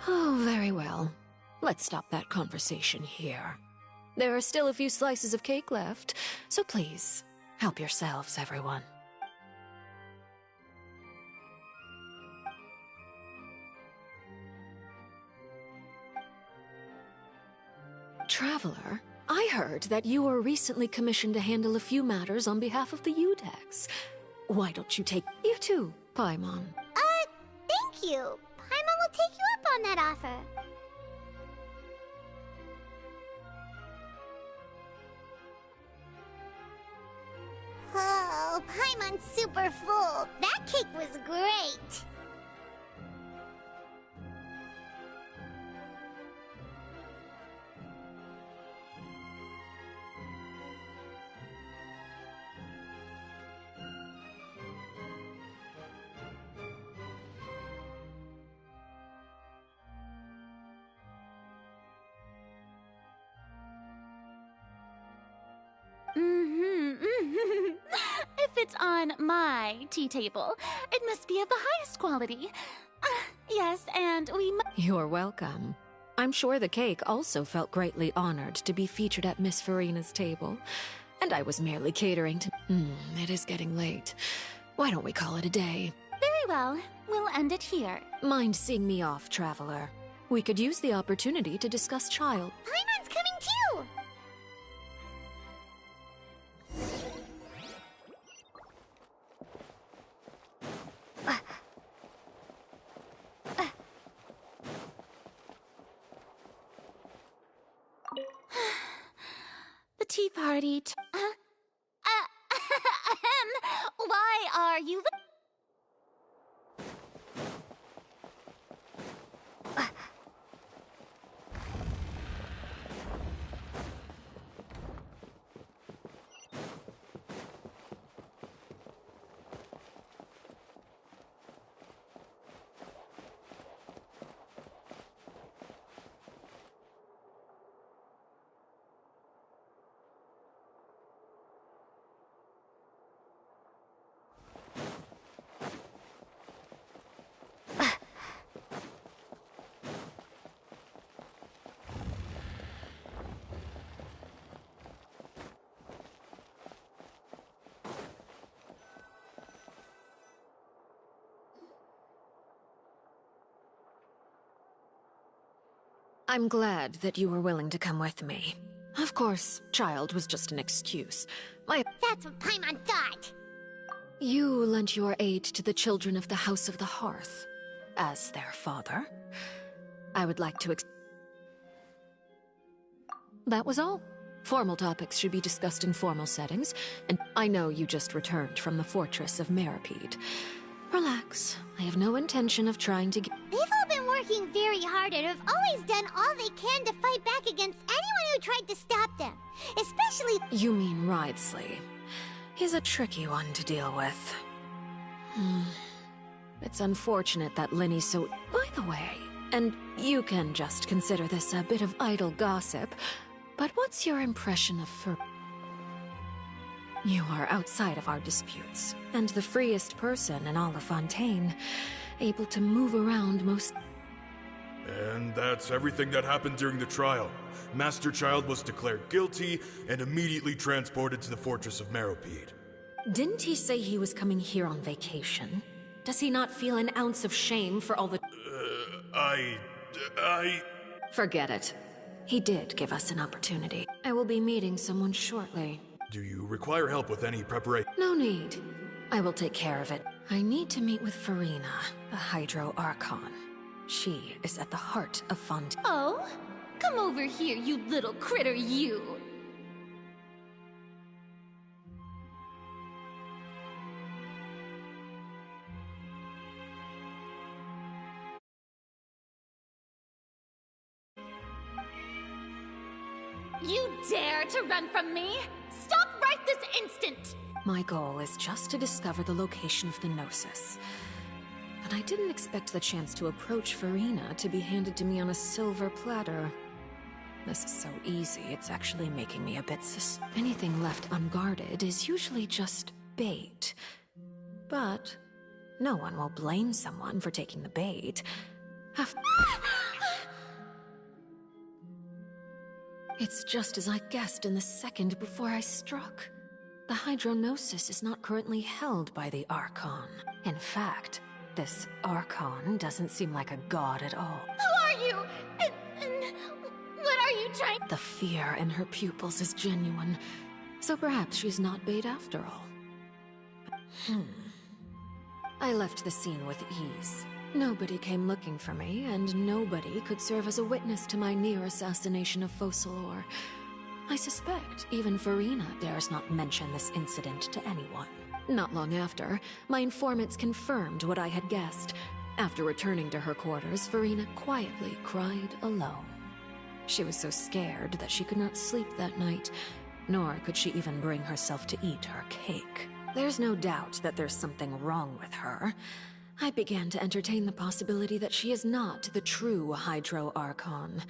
Oh, very well. Let's stop that conversation here. There are still a few slices of cake left, so please, help yourselves, everyone. Traveler, I heard that you were recently commissioned to handle a few matters on behalf of the Udex. Why don't you take... You too, Paimon. Thank you. Paimon will take you up on that offer. Oh, Paimon's super full. That cake was great. If it's on my tea table, it must be of the highest quality. Yes, and we You're welcome. I'm sure the cake also felt greatly honored to be featured at Miss Farina's table. And I was merely catering to... it is getting late. Why don't we call it a day? Very well. We'll end it here. Mind seeing me off, Traveler? We could use the opportunity to discuss Child. Paimon's coming too! The tea party. Why are you? I'm glad that you were willing to come with me. Of course, Child was just an excuse. That's what Paimon thought! You lent your aid to the children of the House of the Hearth. As their father, I would like to That was all. Formal topics should be discussed in formal settings, and I know you just returned from the fortress of Meripede. Relax. I have no intention of trying to They've all been working working very hard and have always done all they can to fight back against anyone who tried to stop them. Especially... You mean Wriothesley. He's a tricky one to deal with. It's unfortunate that Linny's so... By the way, and you can just consider this a bit of idle gossip, but what's your impression of You are outside of our disputes, and the freest person in all of Fontaine, able to move around most... And that's everything that happened during the trial. Master Child was declared guilty and immediately transported to the Fortress of Meropide. Didn't he say he was coming here on vacation? Does he not feel an ounce of shame for all the... Forget it. He did give us an opportunity. I will be meeting someone shortly. Do you require help with any preparation? No need. I will take care of it. I need to meet with Furina, the Hydro Archon. She is at the heart of Fontaine. Oh? Come over here, you little critter, you! You dare to run from me? Stop right this instant! My goal is just to discover the location of the Gnosis. But I didn't expect the chance to approach Furina to be handed to me on a silver platter. This is so easy, it's actually making me a bit Anything left unguarded is usually just bait. But no one will blame someone for taking the bait. It's just as I guessed in the second before I struck. The Hydronosis is not currently held by the Archon. In fact, this Archon doesn't seem like a god at all. Who are you? And what are you trying? The fear in her pupils is genuine, so perhaps she's not bait after all. I left the scene with ease. Nobody came looking for me, and nobody could serve as a witness to my near assassination of Focalor. I suspect even Furina dares not mention this incident to anyone. Not long after, my informants confirmed what I had guessed. After returning to her quarters, Furina quietly cried alone. She was so scared that she could not sleep that night, nor could she even bring herself to eat her cake. There's no doubt that there's something wrong with her. I began to entertain the possibility that she is not the true Hydro Archon.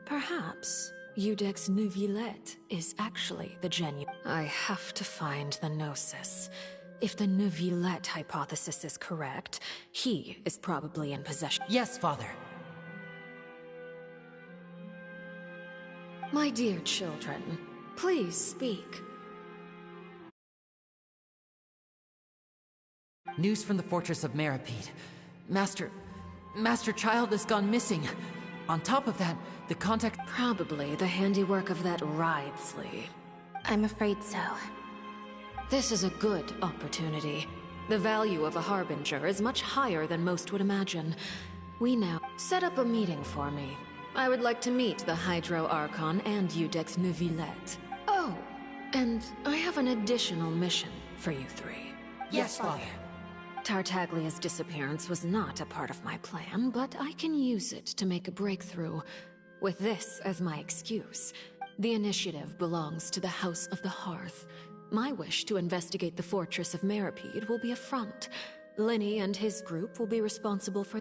Perhaps Iudex Neuvillette is actually the genuine. I have to find the Gnosis. If the Neuvillette hypothesis is correct, he is probably in possession. Yes, Father. My dear children, please speak. News from the Fortress of Meropide. Master Child has gone missing. On top of that, the contact... Probably the handiwork of that Wriothesley. I'm afraid so. This is a good opportunity. The value of a Harbinger is much higher than most would imagine. We now... Set up a meeting for me. I would like to meet the Hydro Archon and Iudex Neuvillette. Oh, and I have an additional mission for you three. Yes, Father. Tartaglia's disappearance was not a part of my plan, but I can use it to make a breakthrough. With this as my excuse, the initiative belongs to the House of the Hearth. My wish to investigate the Fortress of Meropide will be a front. Linny and his group will be responsible for...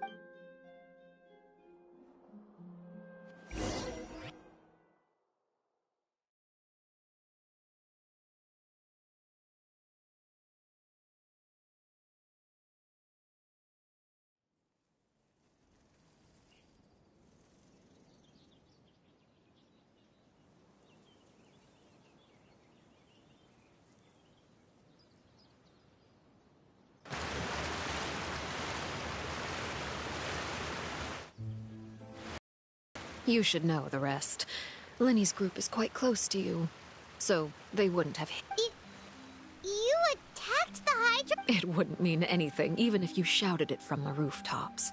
You should know the rest. Linny's group is quite close to you, so they wouldn't have hit. You attacked the Hydra? It wouldn't mean anything, even if you shouted it from the rooftops.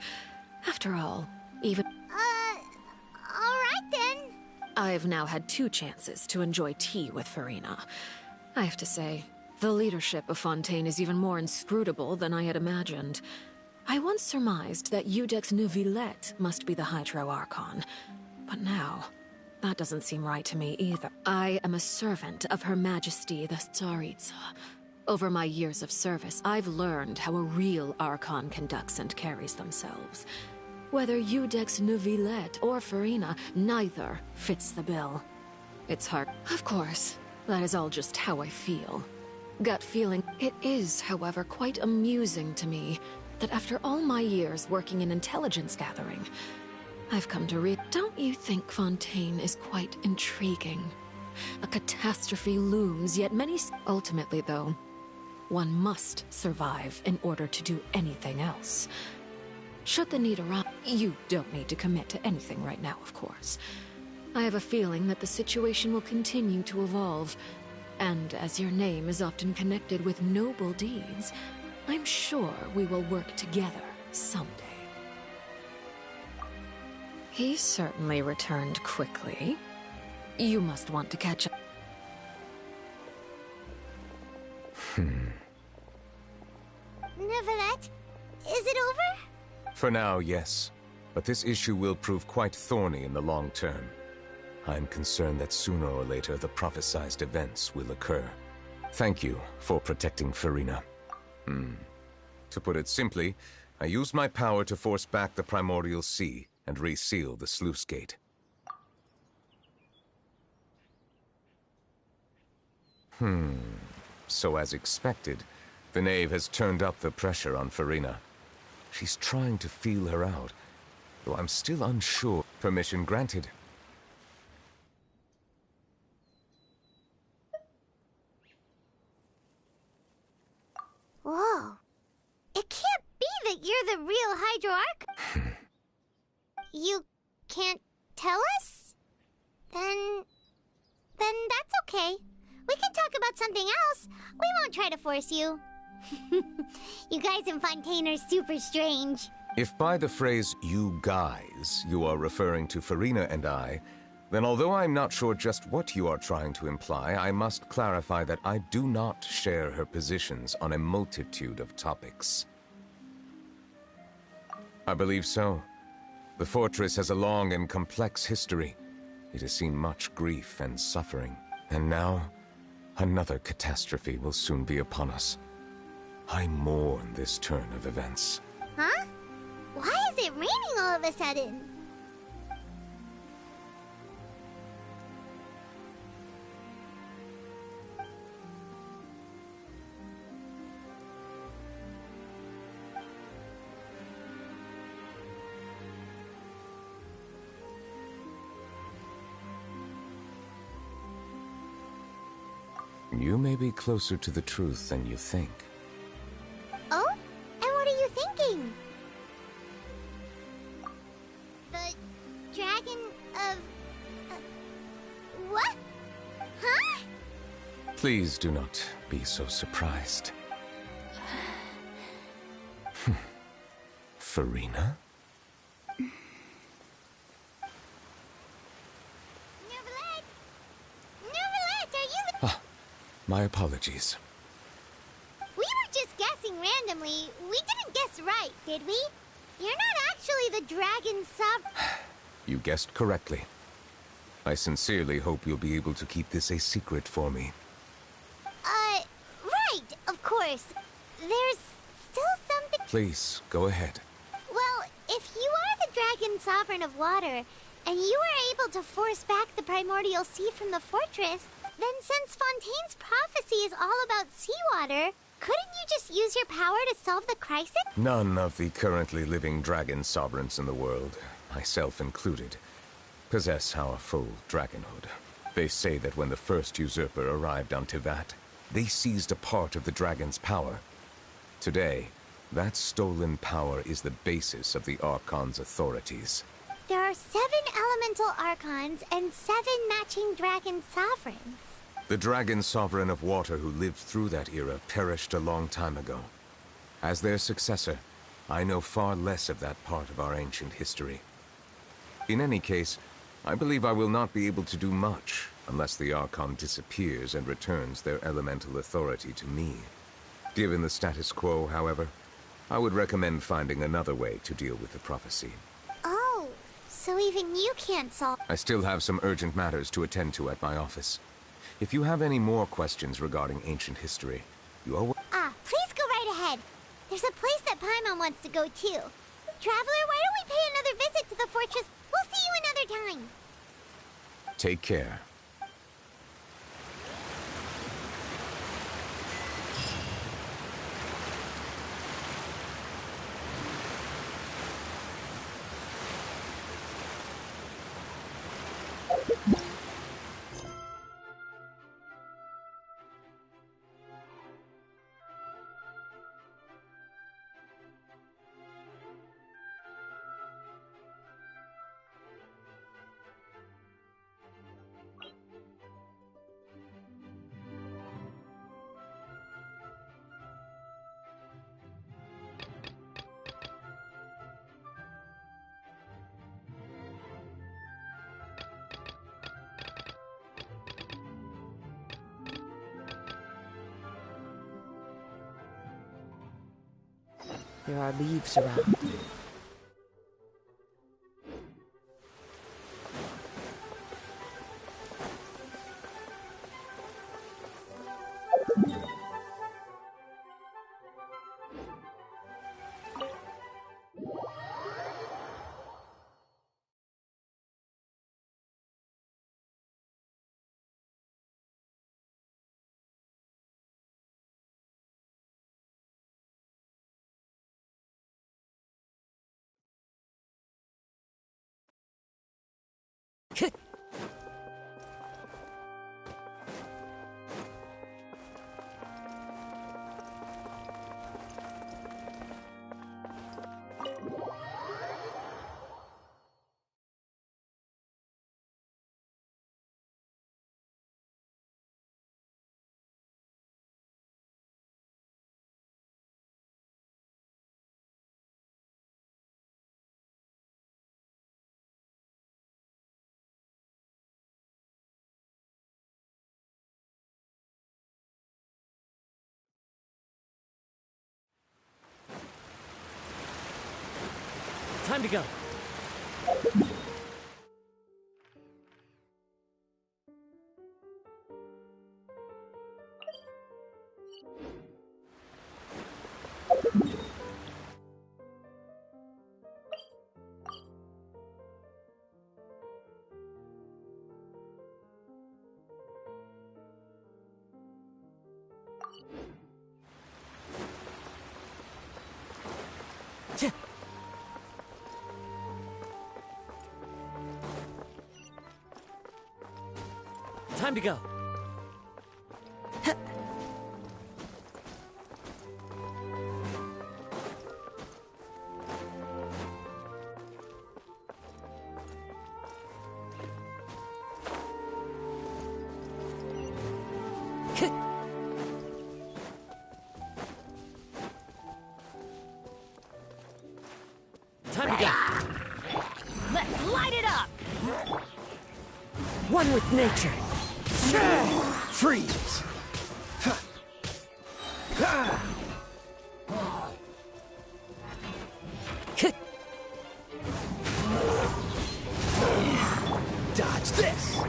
After all, even... alright then. I've now had 2 chances to enjoy tea with Furina. I have to say, the leadership of Fontaine is even more inscrutable than I had imagined. I once surmised that Iudex Neuvillette must be the Hydro Archon, but now, that doesn't seem right to me either. I am a servant of Her Majesty the Tsaritsa. Over my years of service, I've learned how a real Archon conducts and carries themselves. Whether Iudex Neuvillette or Farina, neither fits the bill. It's hard. Of course, that is all just how I feel. Gut feeling. It is, however, quite amusing to me that after all my years working in intelligence gathering, I've come to read. Don't you think Fontaine is quite intriguing? A catastrophe looms, yet many. Ultimately, though, one must survive in order to do anything else. Should the need arise, you don't need to commit to anything right now, of course. I have a feeling that the situation will continue to evolve, and as your name is often connected with noble deeds, I'm sure we will work together someday. He certainly returned quickly. You must want to catch up. Neuvillette, is it over? For now, yes. But this issue will prove quite thorny in the long term. I'm concerned that sooner or later the prophesized events will occur. Thank you for protecting Farina. To put it simply, I used my power to force back the Primordial Sea and reseal the sluice gate. So as expected, the Knave has turned up the pressure on Farina. She's trying to feel her out, though I'm still unsure. Permission granted. Whoa. It can't be that you're the real Hydro Archon. You can't tell us? Then that's okay. We can talk about something else. We won't try to force you. You guys in Fontaine are super strange. If by the phrase, you guys, you are referring to Farina and I, then although I'm not sure just what you are trying to imply, I must clarify that I do not share her positions on a multitude of topics. I believe so. The fortress has a long and complex history. It has seen much grief and suffering. And now, another catastrophe will soon be upon us. I mourn this turn of events. Huh? Why is it raining all of a sudden? You may be closer to the truth than you think. Oh? And what are you thinking? The dragon of... what? Huh? Please do not be so surprised. Farina? My apologies. We were just guessing randomly. We didn't guess right, did we? You're not actually the dragon You guessed correctly. I sincerely hope you'll be able to keep this a secret for me. Right, of course. There's still something... Please, go ahead. Well, if you are the dragon sovereign of water, and you were able to force back the primordial sea from the fortress, then since Fontaine's prophecy is all about seawater, couldn't you just use your power to solve the crisis? None of the currently living dragon sovereigns in the world, myself included, possess our full dragonhood. They say that when the first usurper arrived on Tivat, they seized a part of the dragon's power. Today, that stolen power is the basis of the Archon's authorities. There are 7 elemental Archons and 7 matching dragon sovereigns. The dragon sovereign of water who lived through that era perished a long time ago. As their successor, I know far less of that part of our ancient history. In any case, I believe I will not be able to do much unless the Archon disappears and returns their elemental authority to me. Given the status quo, however, I would recommend finding another way to deal with the prophecy. Oh, so even you can't solve... I still have some urgent matters to attend to at my office. If you have any more questions regarding ancient history, you are... Please go right ahead. There's a place that Paimon wants to go too. Traveler, why don't we pay another visit to the fortress? We'll see you another time. Take care. There are leaves around. Time to go. Time to go. Time to go. Let's light it up! One with nature. Freeze! Dodge this!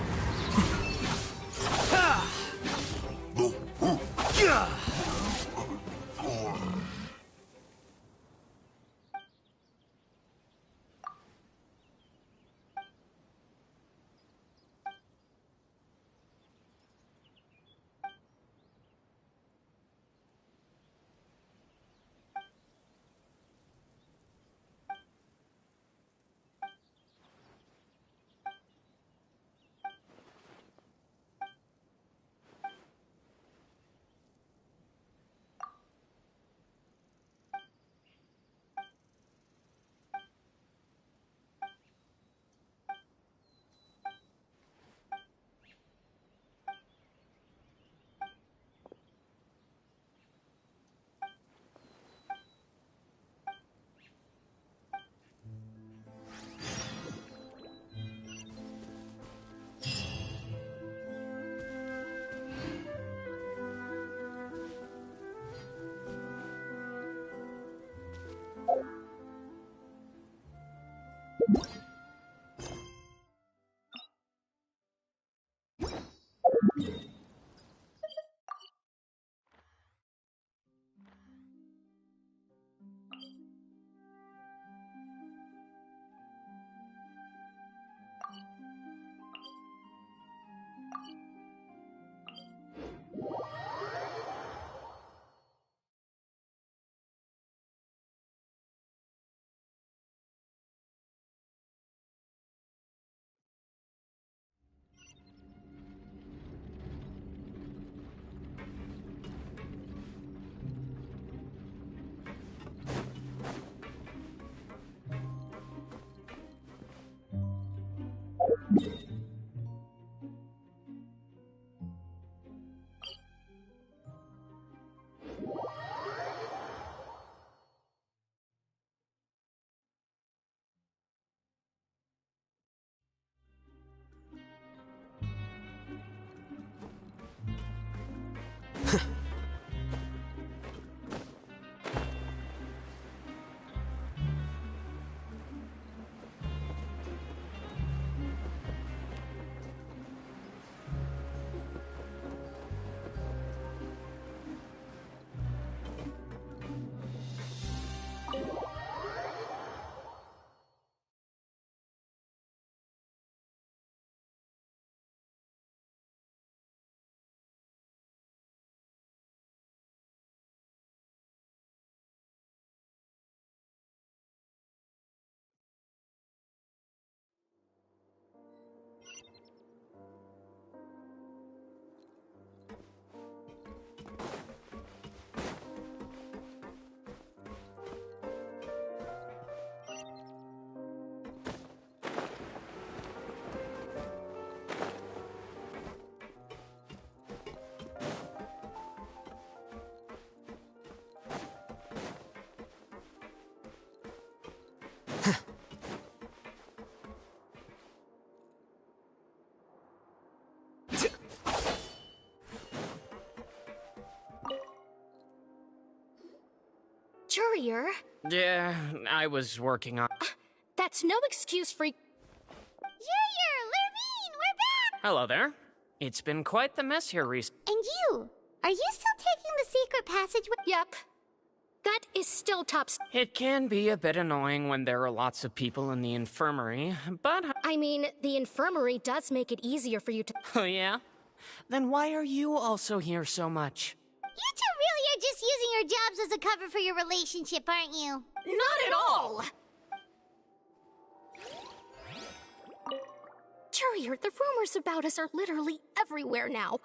Courier? Yeah, I was working on... That's no excuse for... Courier! Lurvine, we're back! Hello there. It's been quite the mess here recently. And you? Are you still taking the secret passageway? Yep. That is still top... It can be a bit annoying when there are lots of people in the infirmary, but... I mean, the infirmary does make it easier for you to... Oh, yeah? Then why are you also here so much? You two really are just using your jobs as a cover for your relationship, aren't you? Not at all! Courier, the rumors about us are literally everywhere now.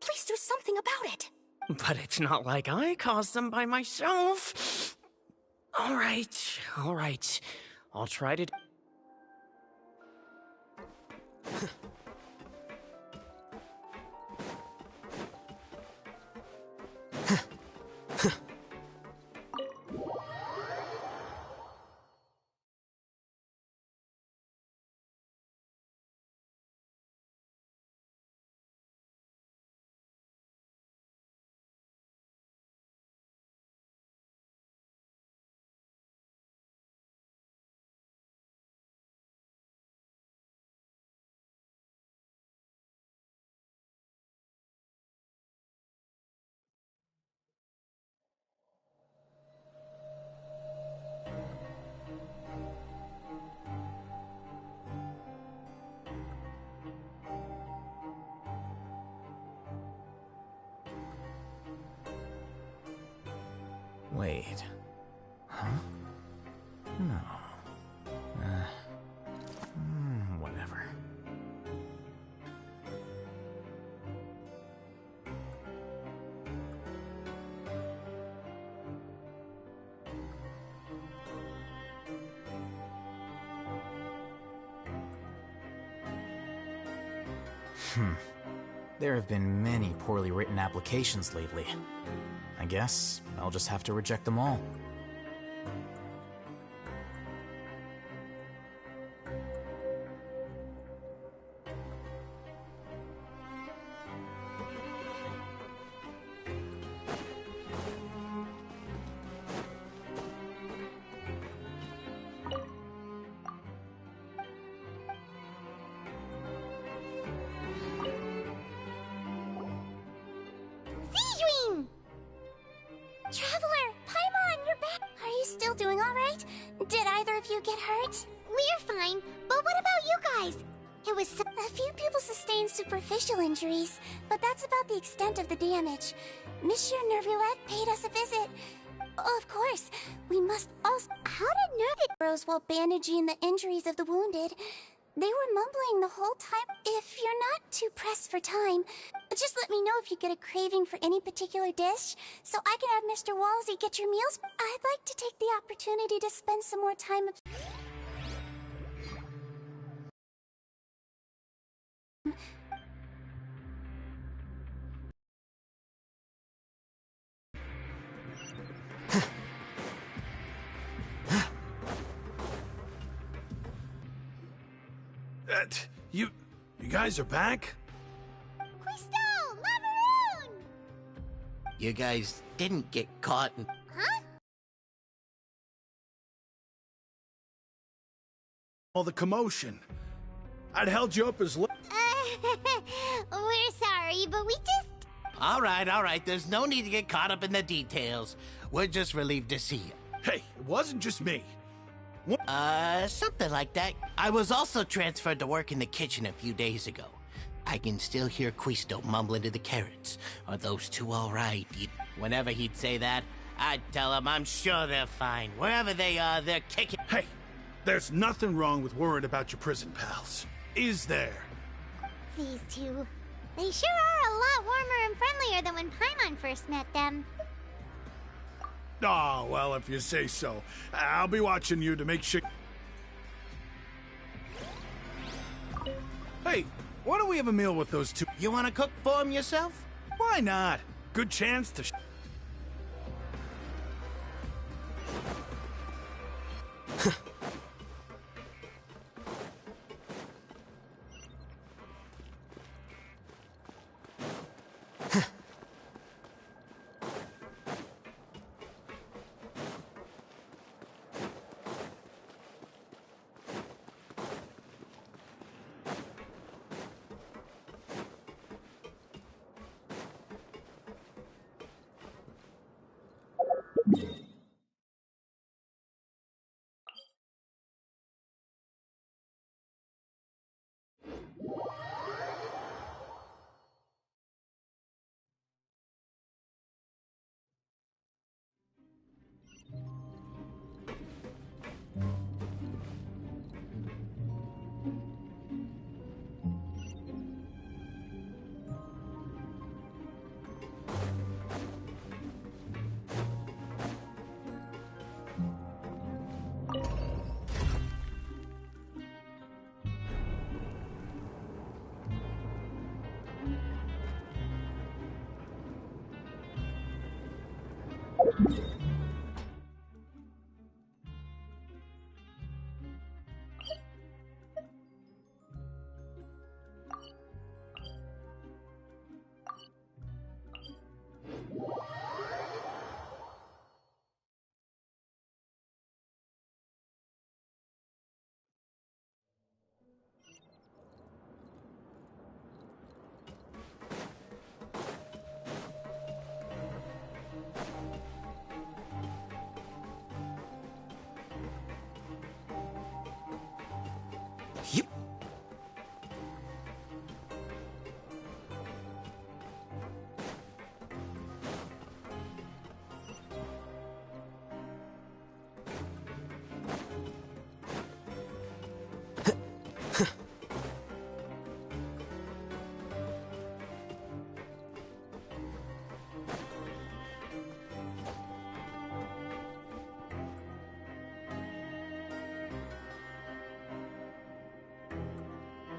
Please do something about it. But it's not like I caused them by myself. All right. I'll try to... Wait. Huh? No. Whatever. There have been many poorly written applications lately. I guess I'll just have to reject them all. Traveler! Paimon, you're back! Are you still doing alright? Did either of you get hurt? We're fine, but what about you guys? It was a few people sustained superficial injuries, but that's about the extent of the damage. Monsieur Nervulette paid us a visit. Of course, we must also— How did Nervulette rose while bandaging the injuries of the wounded? They were mumbling the whole time. If you're not too pressed for time, just let me know if you get a craving for any particular dish, so I can have Mr. Walsey get your meals. I'd like to take the opportunity to spend some more time— You guys are back? Crystal! Laveroon! You guys didn't get caught in... Huh? All the commotion. I'd held you up as We're sorry, but we just... All right, there's no need to get caught up in the details. We're just relieved to see you. Hey, it wasn't just me. Something like that. I was also transferred to work in the kitchen a few days ago. I can still hear Quisto mumbling to the carrots. Are those two all right? Whenever he'd say that, I'd tell him I'm sure they're fine. Wherever they are, they're kicking— Hey, there's nothing wrong with worrying about your prison pals. Is there? These two. They sure are a lot warmer and friendlier than when Paimon first met them. Oh, well, if you say so. I'll be watching you to make sure... Hey, why don't we have a meal with those two? You want to cook for them yourself? Why not? Good chance to...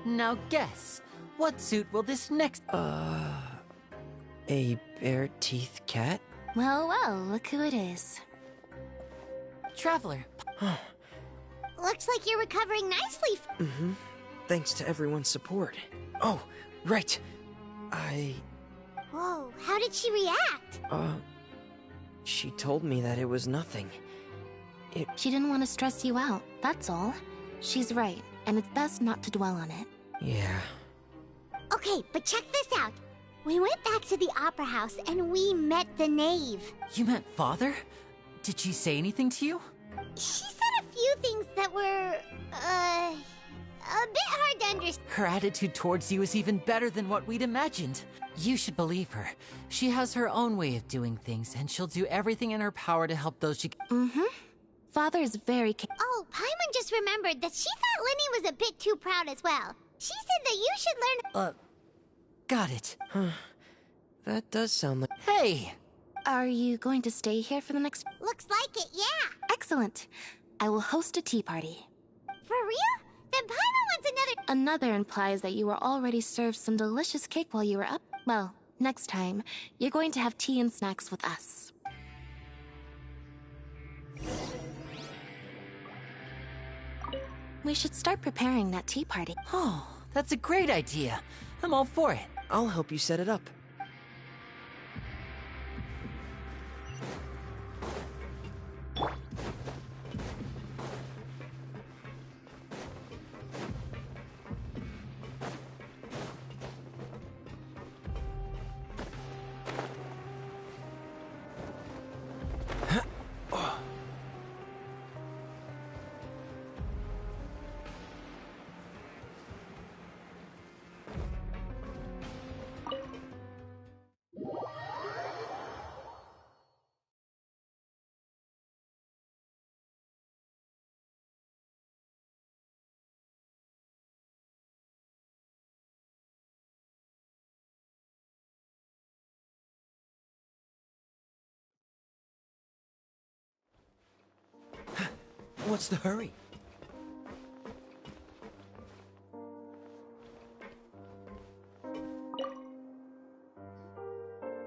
Now guess, what suit will this next— A bare-teeth cat? Well, look who it is. Traveler. Looks like you're recovering nicely. Mm-hmm. Thanks to everyone's support. Oh, right. Whoa, how did she react? She told me that it was nothing. She didn't want to stress you out, that's all. She's right, and it's best not to dwell on it. Yeah. Okay, but check this out. We went back to the opera house and we met the knave. You met Father? Did she say anything to you? She said a few things that were, a bit hard to understand. Her attitude towards you is even better than what we'd imagined. You should believe her. She has her own way of doing things, and she'll do everything in her power to help those she can. Father is very Oh, Paimon just remembered that she thought Lenny was a bit too proud as well. She said that you should learn— Got it. That does sound like— Hey! Are you going to stay here for the next— Looks like it, yeah. Excellent. I will host a tea party. For real? Then Paimon wants another— Another implies that you were already served some delicious cake while you were up. Well, next time, you're going to have tea and snacks with us. We should start preparing that tea party. Oh, that's a great idea. I'm all for it. I'll help you set it up. What's the hurry?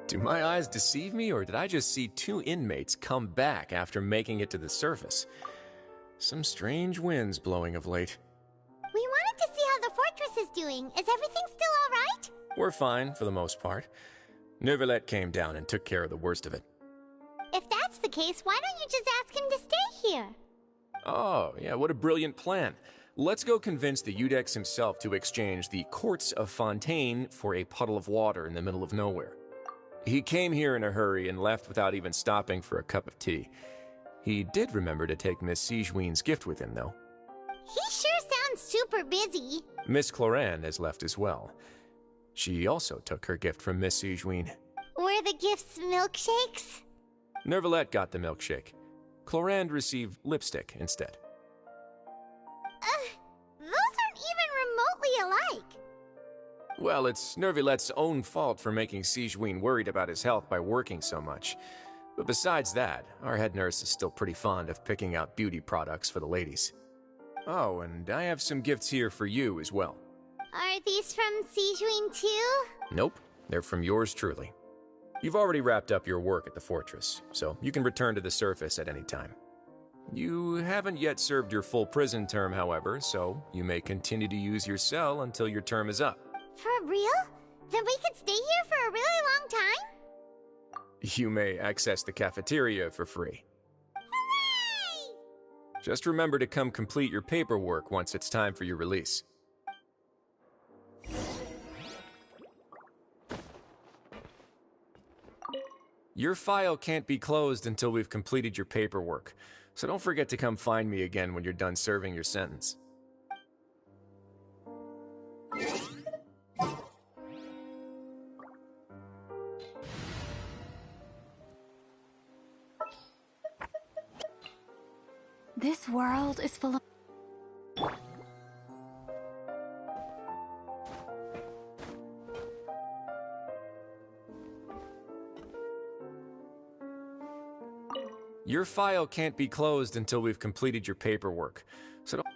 Do my eyes deceive me, or did I just see two inmates come back after making it to the surface? Some strange winds blowing of late. We wanted to see how the fortress is doing. Is everything still all right? We're fine, for the most part. Neuvillette came down and took care of the worst of it. If that's the case, why don't you just ask him to stay here? Oh, yeah, what a brilliant plan. Let's go convince the Eudex himself to exchange the Courts of Fontaine for a puddle of water in the middle of nowhere. He came here in a hurry and left without even stopping for a cup of tea. He did remember to take Miss Sigewinne's gift with him, though. He sure sounds super busy. Miss Clorinde has left as well. She also took her gift from Miss Sigewinne. Were the gifts milkshakes? Neuvillette got the milkshake. Clorinde received lipstick instead. Those aren't even remotely alike. Well, it's Neuvillette's own fault for making Sigewinne worried about his health by working so much. But besides that, our head nurse is still pretty fond of picking out beauty products for the ladies. Oh, and I have some gifts here for you as well. Are these from Sigewinne too? Nope, they're from yours truly. You've already wrapped up your work at the fortress, so you can return to the surface at any time. You haven't yet served your full prison term, however, so you may continue to use your cell until your term is up. For real? Then we could stay here for a really long time? You may access the cafeteria for free. Hooray! Just remember to come complete your paperwork once it's time for your release. Your file can't be closed until we've completed your paperwork, so don't forget to come find me again when you're done serving your sentence. This world is full of... Your file can't be closed until we've completed your paperwork, so don't...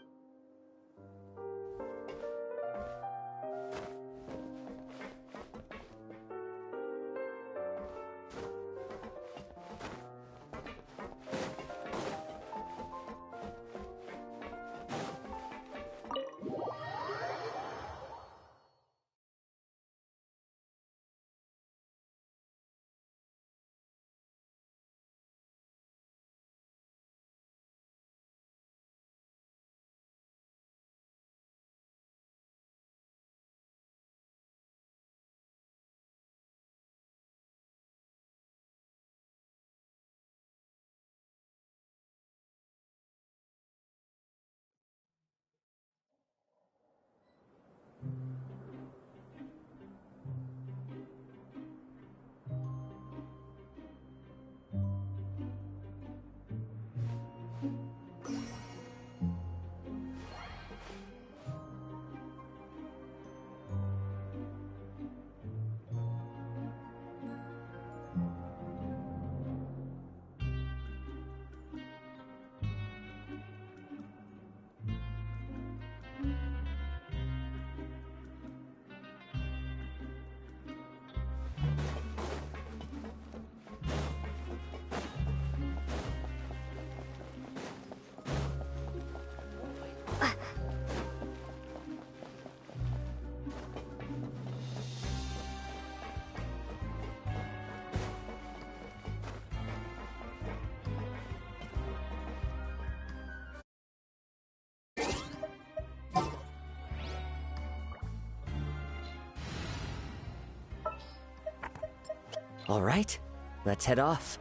All right, let's head off.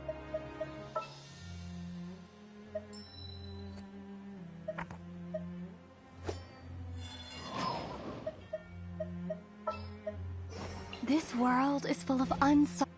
This world is full of unsolved...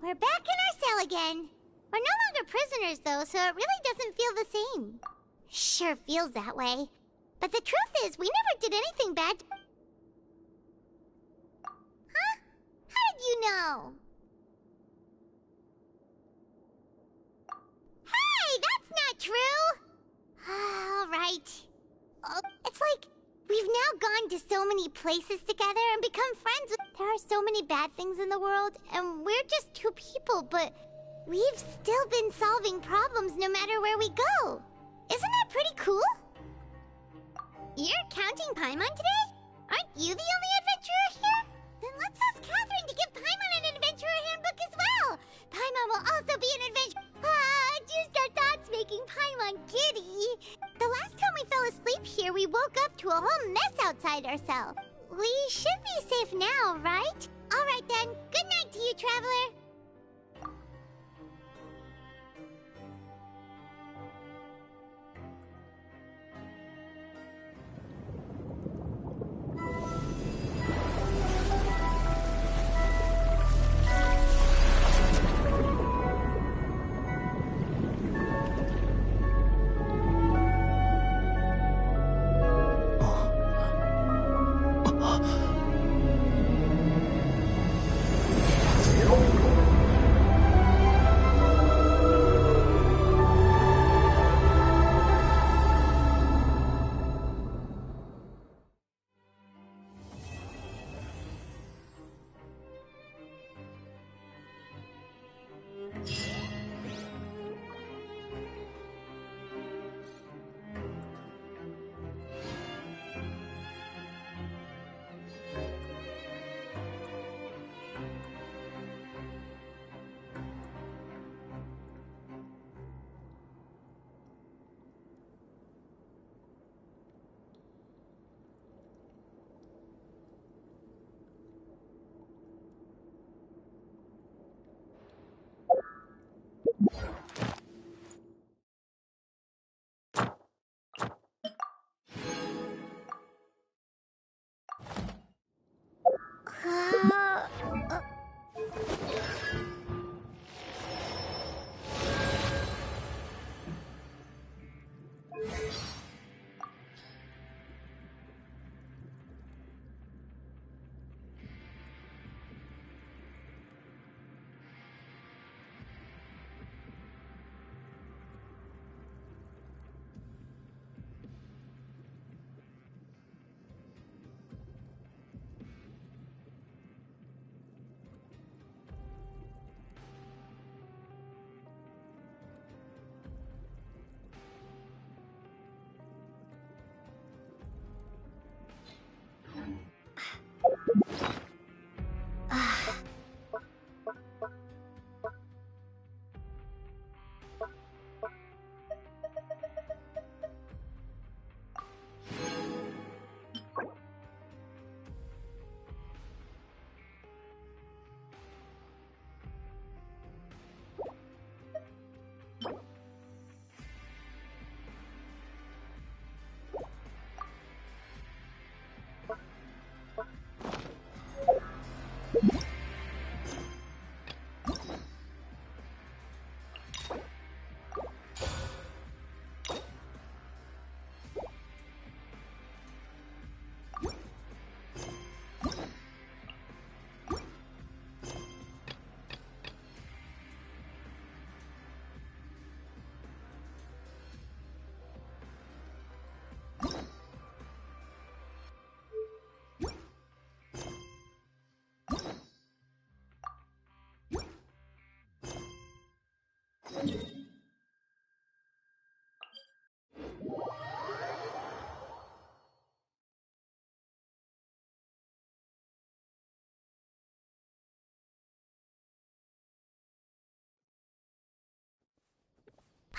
We're back in our cell again. We're no longer prisoners, though, so it really doesn't feel the same. Sure feels that way. But the truth is, we never did anything bad. Huh? How did you know? Hey, that's not true! All right. It's like we've now gone to so many places together and become friends. There are so many bad things in the world, and we're just two people, but we've still been solving problems no matter where we go. Isn't that pretty cool? You're counting Paimon today? Aren't you the only adventurer here? Then let's ask Catherine to give Paimon an adventurer handbook as well. Paimon will also be an adventurer. Just our thoughts making Paimon giddy. The last time we fell asleep here, we woke up to a whole mess outside ourselves. We should be safe now, right? All right then. Good night to you, Traveler.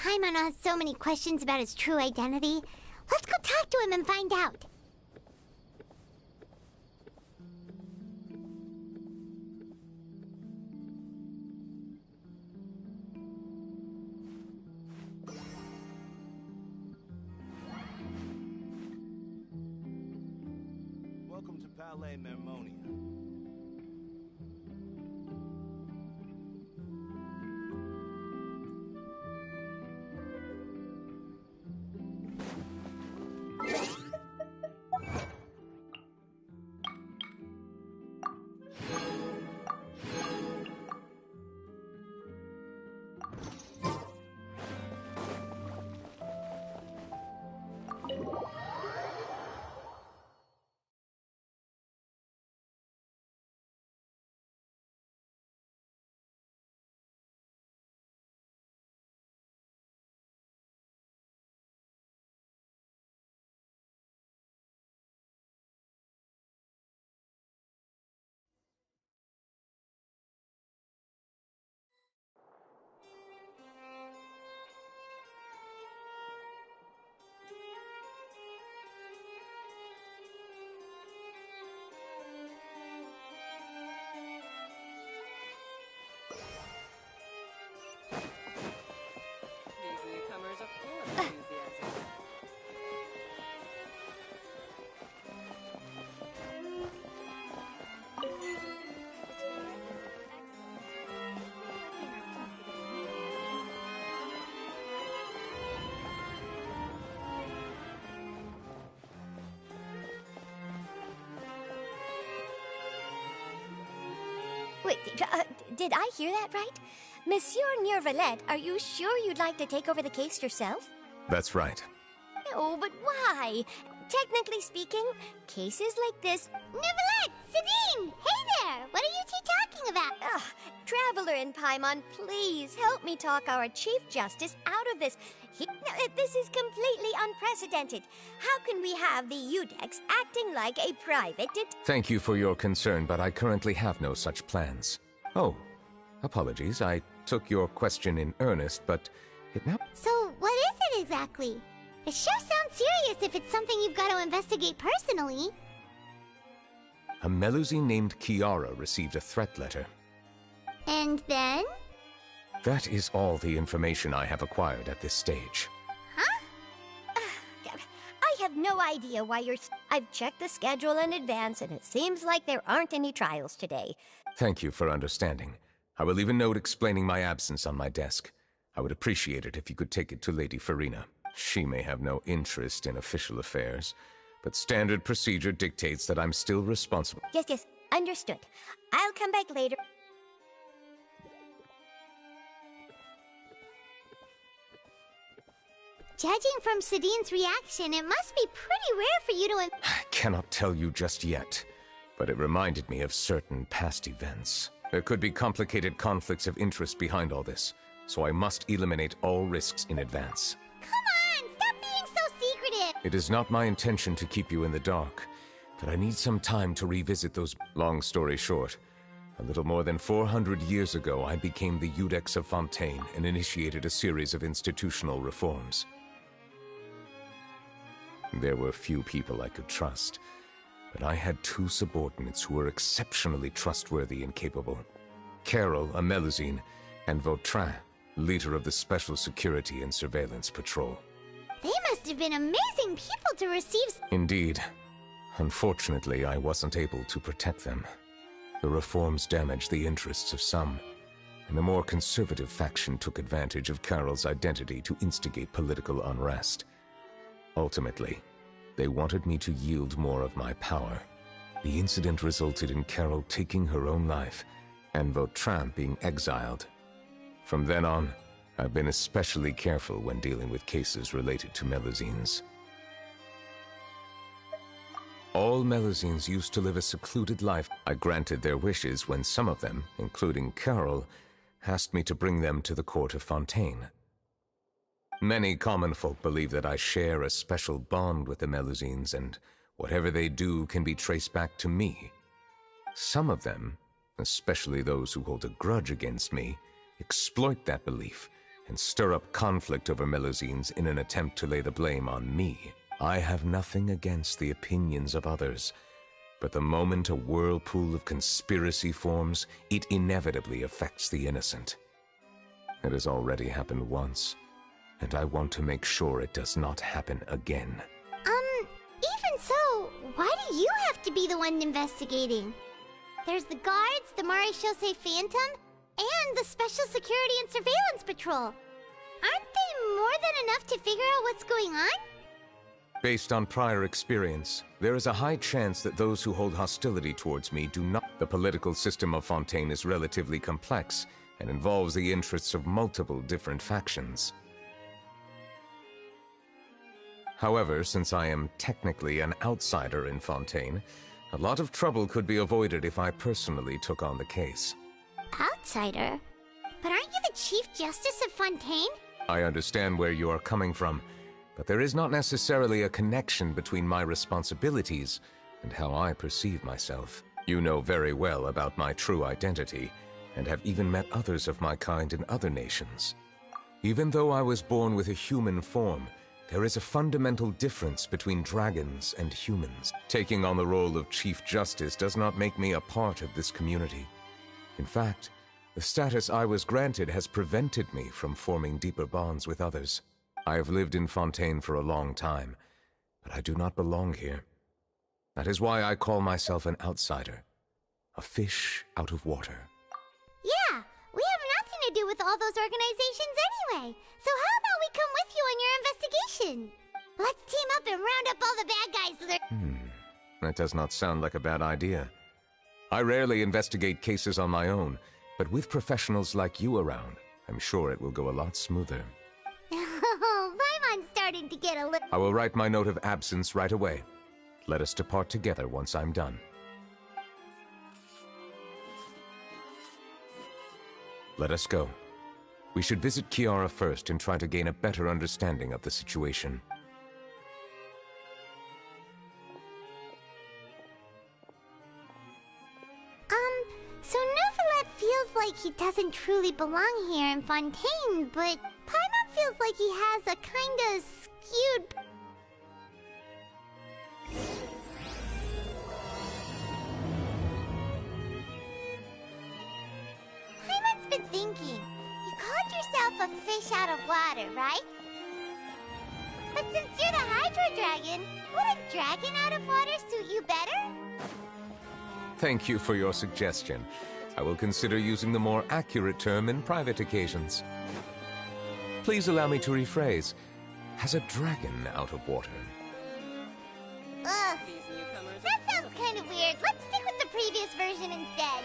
Paimon has so many questions about his true identity. Let's go talk to him and find out. Welcome to Palais Mermonia. Wait, did I hear that right? Monsieur Neurvalet, are you sure you'd like to take over the case yourself? That's right. Oh, but why? Technically speaking, cases like this... Neurvalet! Sidine! Hey there! What are you two talking about? Ugh, Traveler and Paimon, please help me talk our Chief Justice out of this. This is completely unprecedented. How can we have the Udex acting like a private... Thank you for your concern, but I currently have no such plans. Oh, apologies. I took your question in earnest, but it now... So, what is it exactly? It sure sounds serious if it's something you've got to investigate personally. A Melusine named Kiara received a threat letter. And then? That is all the information I have acquired at this stage. Huh? I have no idea why you're... I've checked the schedule in advance, and it seems like there aren't any trials today. Thank you for understanding. I will leave a note explaining my absence on my desk. I would appreciate it if you could take it to Lady Farina. She may have no interest in official affairs, but standard procedure dictates that I'm still responsible. Yes, understood. I'll come back later. Judging from Sidine's reaction, it must be pretty rare for you to... I cannot tell you just yet, but it reminded me of certain past events. There could be complicated conflicts of interest behind all this, so I must eliminate all risks in advance. Come on! Stop being so secretive! It is not my intention to keep you in the dark, but I need some time to revisit those... Long story short, a little more than 400 years ago, I became the Udex of Fontaine and initiated a series of institutional reforms. There were few people I could trust, but I had two subordinates who were exceptionally trustworthy and capable. Carol, a Melusine, and Vautrin, leader of the Special Security and Surveillance Patrol. They must have been amazing people to receive... Indeed. Unfortunately, I wasn't able to protect them. The reforms damaged the interests of some, and a more conservative faction took advantage of Carol's identity to instigate political unrest. Ultimately, they wanted me to yield more of my power. The incident resulted in Carol taking her own life, and Vautrin being exiled. From then on, I've been especially careful when dealing with cases related to Melusines. All Melusines used to live a secluded life. I granted their wishes when some of them, including Carol, asked me to bring them to the court of Fontaine. Many common folk believe that I share a special bond with the Melusines, and whatever they do can be traced back to me. Some of them, especially those who hold a grudge against me, exploit that belief and stir up conflict over Melusines in an attempt to lay the blame on me. I have nothing against the opinions of others, but the moment a whirlpool of conspiracy forms, it inevitably affects the innocent. It has already happened once, and I want to make sure it does not happen again. Even so, why do you have to be the one investigating? There's the guards, the Marechaussee Phantom, and the Special Security and Surveillance Patrol. Aren't they more than enough to figure out what's going on? Based on prior experience, there is a high chance that those who hold hostility towards me do not. The political system of Fontaine is relatively complex and involves the interests of multiple different factions. However, since I am technically an outsider in Fontaine, a lot of trouble could be avoided if I personally took on the case. Outsider? But aren't you the Chief Justice of Fontaine? I understand where you are coming from, but there is not necessarily a connection between my responsibilities and how I perceive myself. You know very well about my true identity, and have even met others of my kind in other nations. Even though I was born with a human form, there is a fundamental difference between dragons and humans. Taking on the role of Chief Justice does not make me a part of this community. In fact, the status I was granted has prevented me from forming deeper bonds with others. I have lived in Fontaine for a long time, but I do not belong here. That is why I call myself an outsider, a fish out of water. Yeah, we have nothing to do with all those organizations anyway. So how about we come with you on your investigation? Let's team up and round up all the bad guys. That does not sound like a bad idea. I rarely investigate cases on my own, but with professionals like you around, I'm sure it will go a lot smoother. Oh, Paimon's starting to get a little... I will write my note of absence right away. Let us depart together once I'm done. Let us go. We should visit Kiara first and try to gain a better understanding of the situation. So Neuvillette feels like he doesn't truly belong here in Fontaine, but Paimon feels like he has a kinda skewed... Paimon's been thinking. You called yourself a fish out of water, right? But since you're the Hydro Dragon, would a dragon out of water suit you better? Thank you for your suggestion. I will consider using the more accurate term in private occasions. Please allow me to rephrase. Has a dragon out of water? Ugh. That sounds kind of weird. Let's stick with the previous version instead.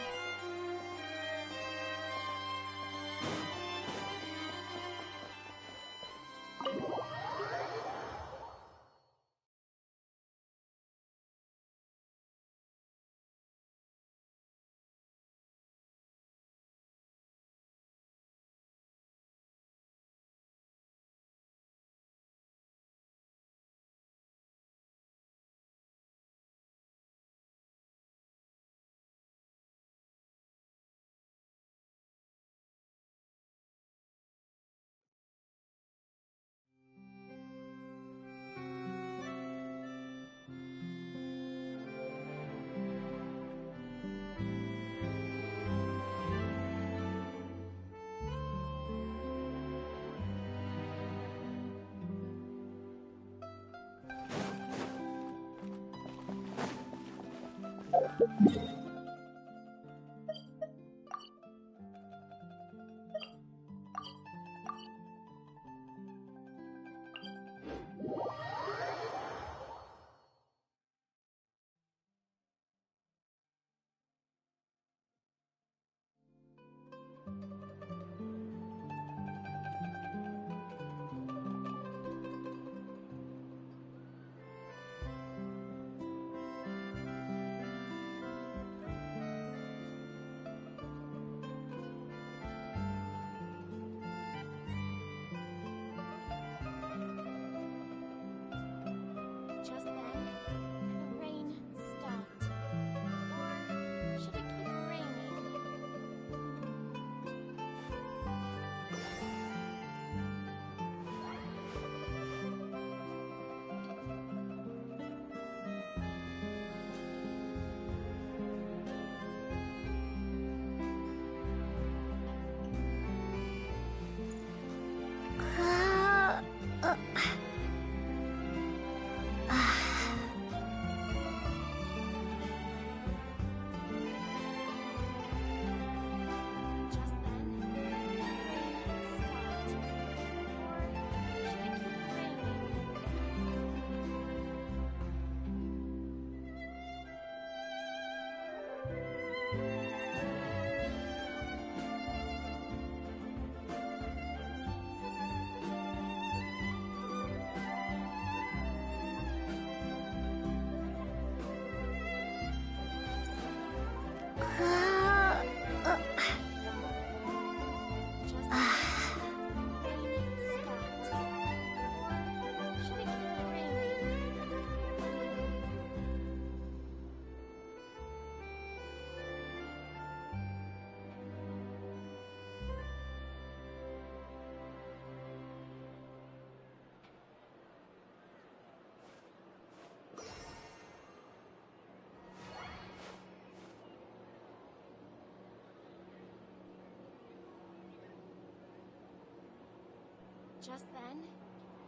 Just then,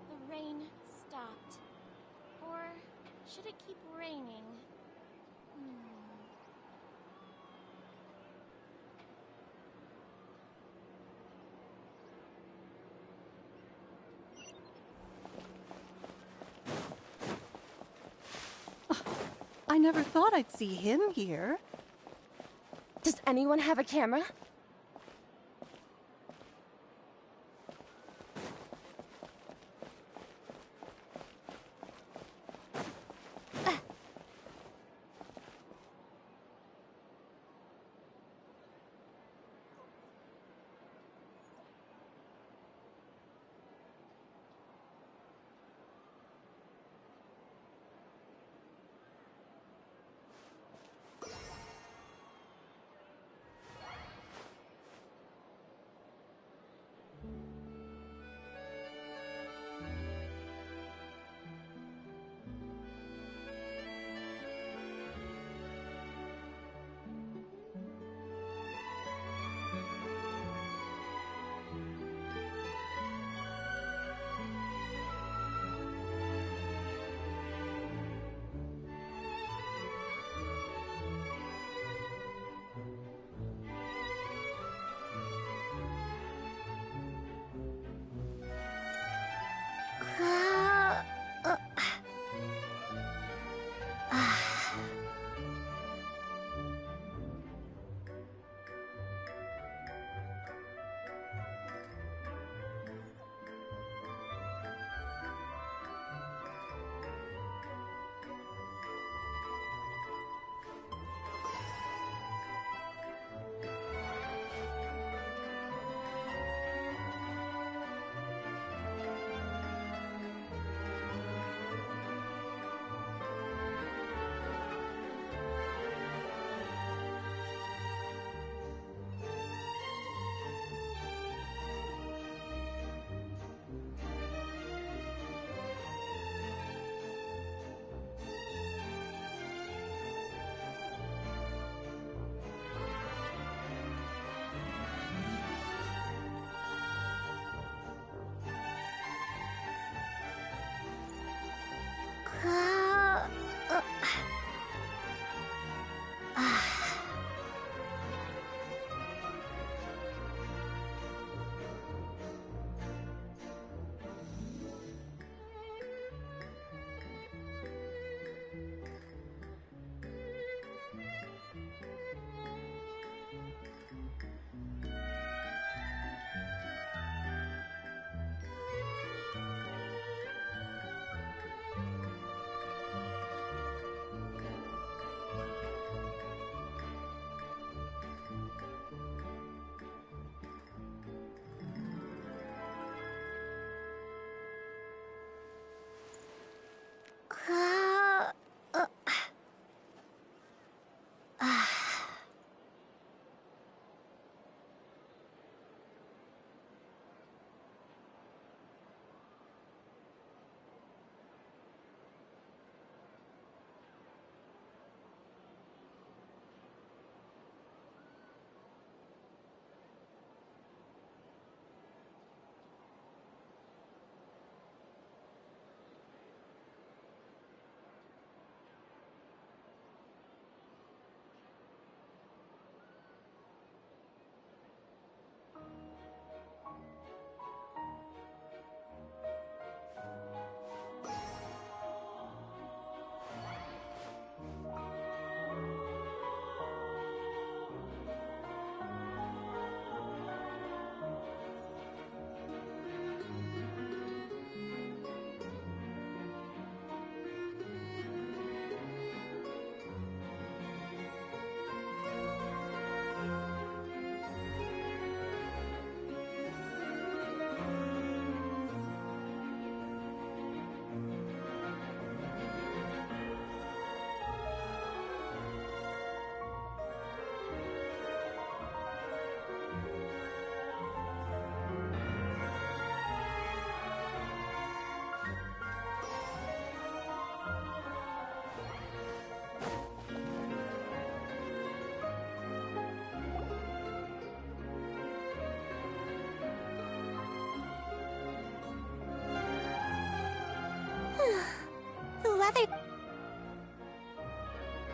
the rain stopped. Or should it keep raining? I never thought I'd see him here. Does anyone have a camera?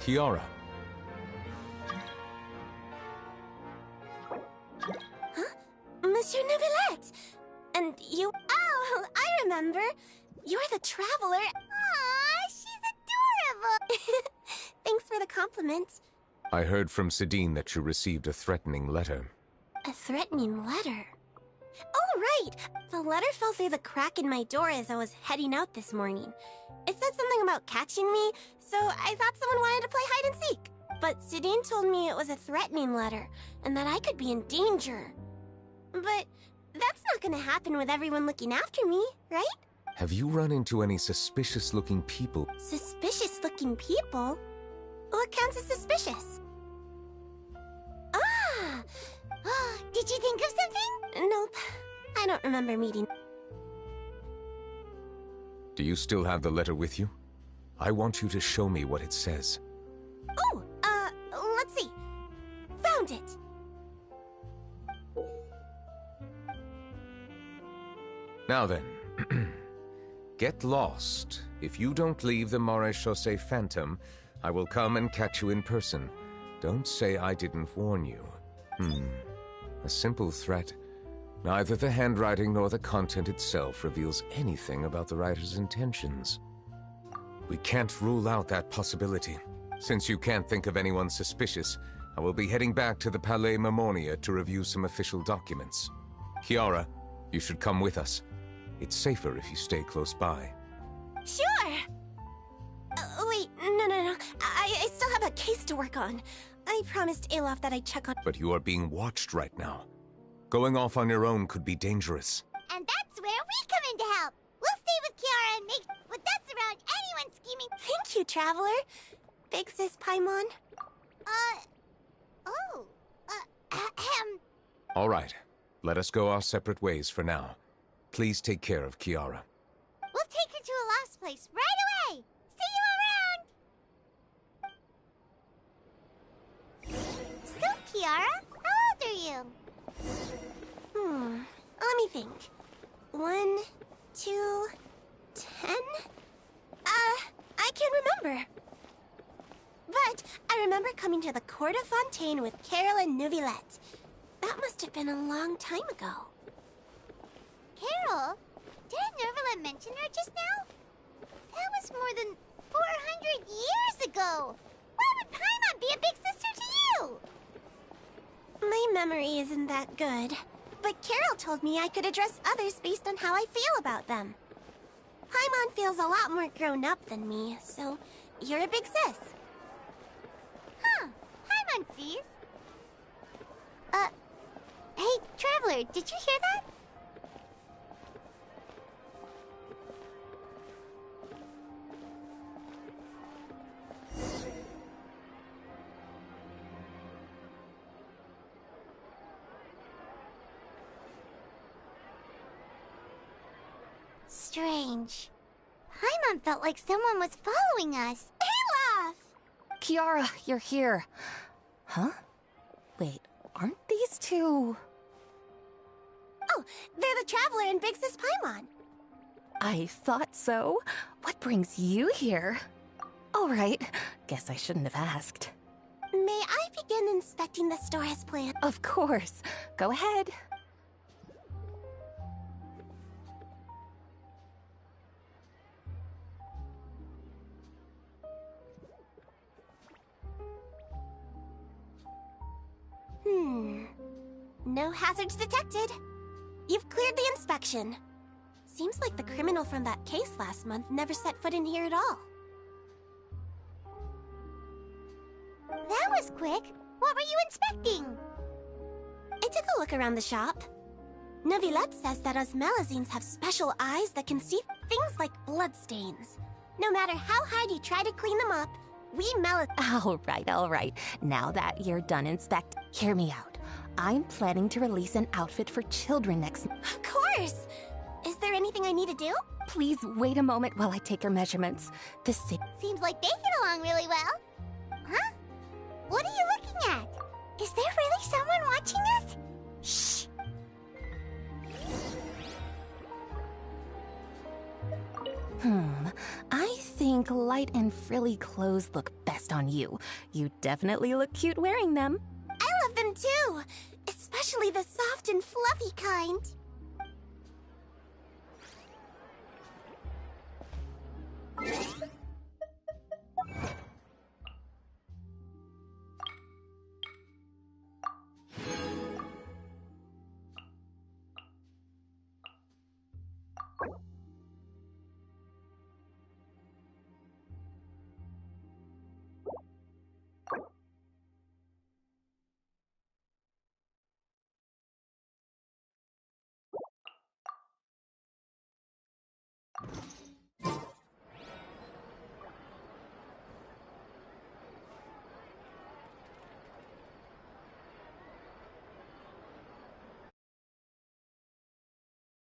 Kiara. Huh? Monsieur Neuvillette! And you... Oh, I remember! You're the Traveler. Aw, she's adorable! Thanks for the compliment. I heard from Sidine that you received a threatening letter. A threatening letter? Oh, right! The letter fell through the crack in my door as I was heading out this morning. It said something about catching me, so I thought someone wanted to play hide and seek. But Sidine told me it was a threatening letter, and that I could be in danger. But that's not gonna happen with everyone looking after me, right? Have you run into any suspicious-looking people? Suspicious-looking people? What counts as suspicious? Ah! Did you think of something? Nope. I don't remember meeting. Do you still have the letter with you? I want you to show me what it says. Oh, let's see. Found it! Now then, get lost. If you don't leave the Maréchaussée Phantom, I will come and catch you in person. Don't say I didn't warn you. A simple threat. Neither the handwriting nor the content itself reveals anything about the writer's intentions. We can't rule out that possibility. Since you can't think of anyone suspicious, I will be heading back to the Palais Mermonia to review some official documents. Kiara, you should come with us. It's safer if you stay close by. Sure! Wait, no. I still have a case to work on. I promised Alof that I'd check on... But you are being watched right now. Going off on your own could be dangerous. And that's where we come in to help. We'll stay with Kiara and make with us around anyone scheming. Thank you, Traveler. Big Sis Paimon. All right. Let us go our separate ways for now. Please take care of Kiara. We'll take her to a lost place right away. See you around. So, Kiara, how old are you? Let me think. 1, 2, 10? I can't remember. But I remember coming to the Court of Fontaine with Carol and Neuvillette. That must have been a long time ago. Carol? Didn't Neuvillette mention her just now? That was more than 400 years ago. Why would Paimon be a big sister to you? My memory isn't that good. But Carol told me I could address others based on how I feel about them. Paimon feels a lot more grown up than me, so you're a big sis. Huh. Paimon sees. Hey, Traveler, did you hear that? Strange. Paimon felt like someone was following us. Alof! Kiara, you're here. Huh? Wait, aren't these two... Oh, they're the Traveler and Big Sis Paimon. I thought so. What brings you here? All right, guess I shouldn't have asked. May I begin inspecting the store as planned? Of course. Go ahead. No hazards detected. You've cleared the inspection. Seems like the criminal from that case last month never set foot in here at all. That was quick. What were you inspecting? I took a look around the shop. Neuvillette says that osmelazines have special eyes that can see things like bloodstains. No matter how hard you try to clean them up, we All right. Now that you're done inspecting, hear me out. I'm planning to release an outfit for children next... Of course! Is there anything I need to do? Please wait a moment while I take your measurements. Seems like they get along really well. Huh? What are you looking at? Is there really someone watching us? Shh! I think think light and frilly clothes look best on you. You definitely look cute wearing them. I love them too, especially the soft and fluffy kind.